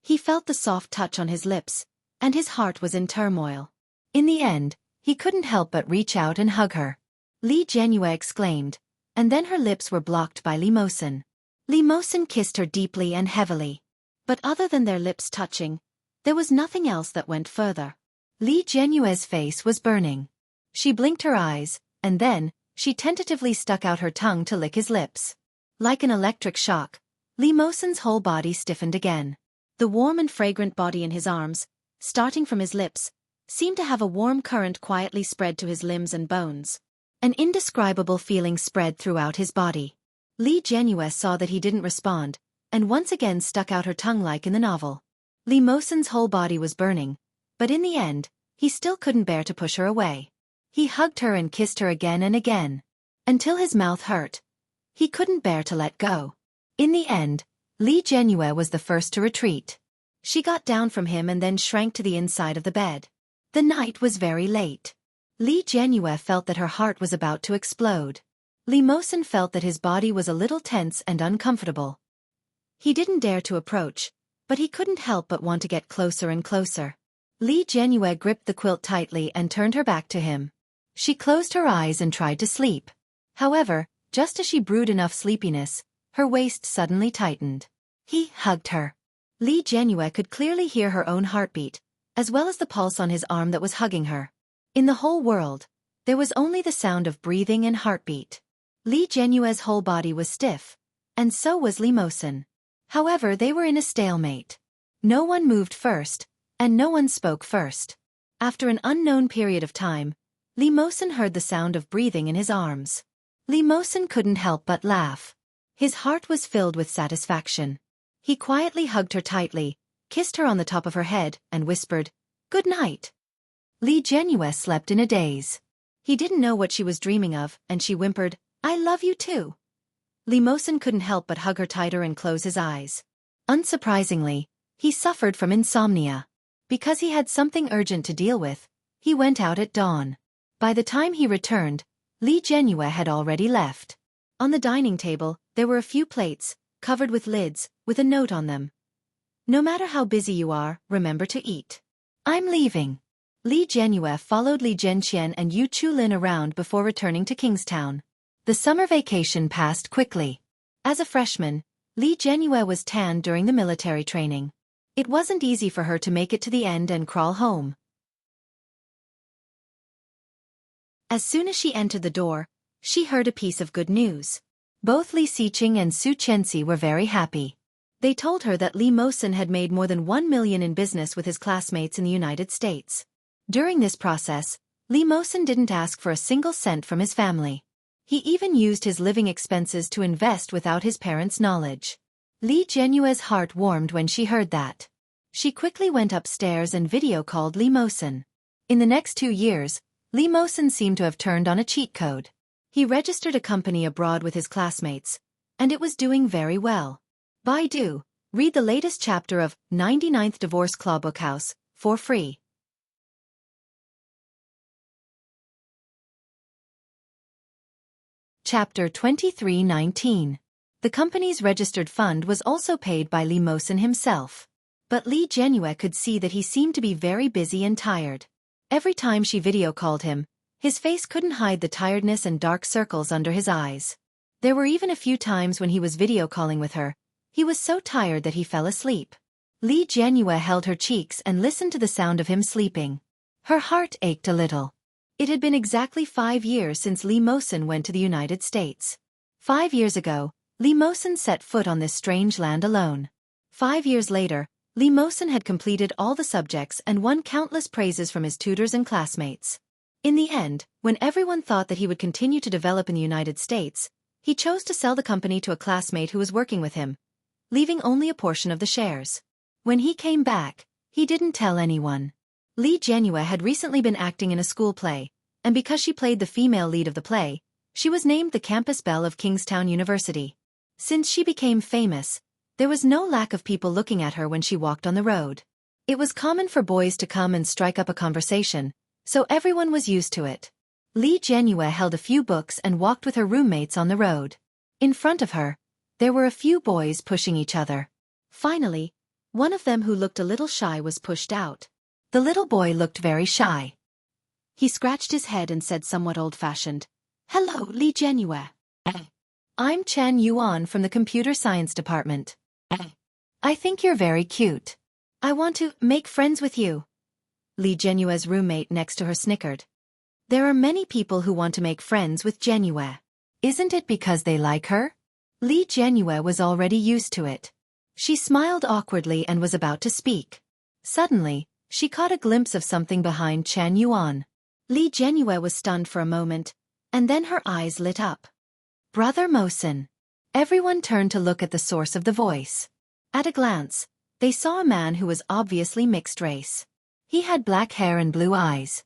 He felt the soft touch on his lips, and his heart was in turmoil. In the end, he couldn't help but reach out and hug her. Li Jianyue exclaimed, and then her lips were blocked by Li Mosen. Li Mosen kissed her deeply and heavily. But other than their lips touching, there was nothing else that went further. Li Jianyue's face was burning. She blinked her eyes, and then, she tentatively stuck out her tongue to lick his lips. Like an electric shock, Li Mosen's whole body stiffened again. The warm and fragrant body in his arms, starting from his lips, seemed to have a warm current quietly spread to his limbs and bones. An indescribable feeling spread throughout his body. Li Jianyue saw that he didn't respond, and once again stuck out her tongue like in the novel. Li Mosen's whole body was burning, but in the end, he still couldn't bear to push her away. He hugged her and kissed her again and again, until his mouth hurt. He couldn't bear to let go. In the end, Li Jianyue was the first to retreat. She got down from him and then shrank to the inside of the bed. The night was very late. Li Jianyue felt that her heart was about to explode. Li Mosen felt that his body was a little tense and uncomfortable. He didn't dare to approach, but he couldn't help but want to get closer and closer. Li Jianyue gripped the quilt tightly and turned her back to him. She closed her eyes and tried to sleep. However, just as she brewed enough sleepiness, her waist suddenly tightened. He hugged her. Li Jianyue could clearly hear her own heartbeat, as well as the pulse on his arm that was hugging her. In the whole world, there was only the sound of breathing and heartbeat. Li Jianyue's whole body was stiff, and so was Li Mosen. However, they were in a stalemate. No one moved first, and no one spoke first. After an unknown period of time, Li Mosen heard the sound of breathing in his arms. Li Mosen couldn't help but laugh. His heart was filled with satisfaction. He quietly hugged her tightly, kissed her on the top of her head, and whispered, "Good night." Li Jianyue slept in a daze. He didn't know what she was dreaming of, and she whimpered, "I love you too." Li Mosen couldn't help but hug her tighter and close his eyes. Unsurprisingly, he suffered from insomnia. Because he had something urgent to deal with, he went out at dawn. By the time he returned, Li Jianyue had already left. On the dining table, there were a few plates, covered with lids, with a note on them. "No matter how busy you are, remember to eat. I'm leaving." Li Jianyue followed Li Zhenqian and Yu Chulin around before returning to Kingstown. The summer vacation passed quickly. As a freshman, Li Jianyue was tanned during the military training. It wasn't easy for her to make it to the end and crawl home. As soon as she entered the door, she heard a piece of good news. Both Li Xiqing and Su Chenxi were very happy. They told her that Li Mosen had made more than 1 million in business with his classmates in the United States. During this process, Li Mosen didn't ask for a single cent from his family. He even used his living expenses to invest without his parents' knowledge. Li Jianyue's heart warmed when she heard that. She quickly went upstairs and video-called Li Mosen. In the next 2 years, Li Mosen seemed to have turned on a cheat code. He registered a company abroad with his classmates, and it was doing very well. Baidu, read the latest chapter of 99th Divorce Clawbook House for free. Chapter 23:19. The company's registered fund was also paid by Li Mosen himself. But Li Jianyue could see that he seemed to be very busy and tired. Every time she video-called him, his face couldn't hide the tiredness and dark circles under his eyes. There were even a few times when he was video-calling with her. He was so tired that he fell asleep. Li Jianyue held her cheeks and listened to the sound of him sleeping. Her heart ached a little. It had been exactly 5 years since Li Mosen went to the United States. 5 years ago, Li Mosen set foot on this strange land alone. 5 years later, Li Mosen had completed all the subjects and won countless praises from his tutors and classmates. In the end, when everyone thought that he would continue to develop in the United States, he chose to sell the company to a classmate who was working with him, leaving only a portion of the shares. When he came back, he didn't tell anyone. Li Jianyue had recently been acting in a school play, and because she played the female lead of the play, she was named the campus belle of Kingstown University. Since she became famous, there was no lack of people looking at her when she walked on the road. It was common for boys to come and strike up a conversation, so everyone was used to it. Li Jianyue held a few books and walked with her roommates on the road. In front of her, there were a few boys pushing each other. Finally, one of them who looked a little shy was pushed out. The little boy looked very shy. He scratched his head and said somewhat old-fashioned, "Hello, Li Jianyue. I'm Chen Yuan from the Computer Science Department. I think you're very cute. I want to make friends with you." Li Jianyue's roommate next to her snickered. There are many people who want to make friends with Jianyue. Isn't it because they like her? Li Jianyue was already used to it. She smiled awkwardly and was about to speak. Suddenly, she caught a glimpse of something behind Chen Yuan. Li Jianyue was stunned for a moment, and then her eyes lit up. Brother Mosen. Everyone turned to look at the source of the voice. At a glance, they saw a man who was obviously mixed race. He had black hair and blue eyes.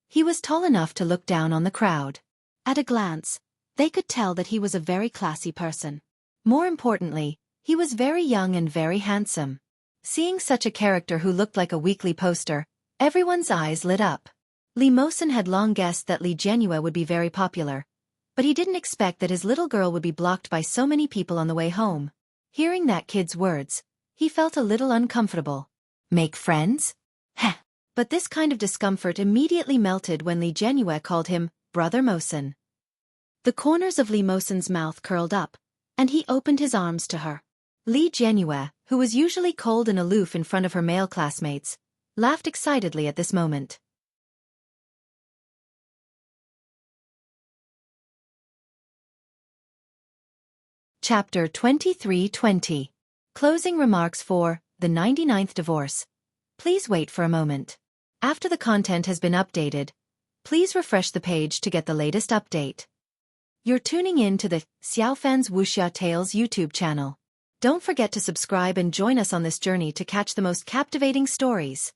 He was tall enough to look down on the crowd. At a glance, they could tell that he was a very classy person. More importantly, he was very young and very handsome. Seeing such a character who looked like a weekly poster, everyone's eyes lit up. Li Mosen had long guessed that Li Jianyue would be very popular, but he didn't expect that his little girl would be blocked by so many people on the way home. Hearing that kid's words, he felt a little uncomfortable. Make friends? Heh. But this kind of discomfort immediately melted when Li Jianyue called him Brother Mosen. The corners of Li Mosen's mouth curled up, and he opened his arms to her. Li Jianyue, who was usually cold and aloof in front of her male classmates, laughed excitedly at this moment. Chapter 23:20. Closing remarks for the 99th divorce. Please wait for a moment. After the content has been updated, please refresh the page to get the latest update. You're tuning in to the Xiaofan's Wuxia Tales YouTube channel. Don't forget to subscribe and join us on this journey to catch the most captivating stories.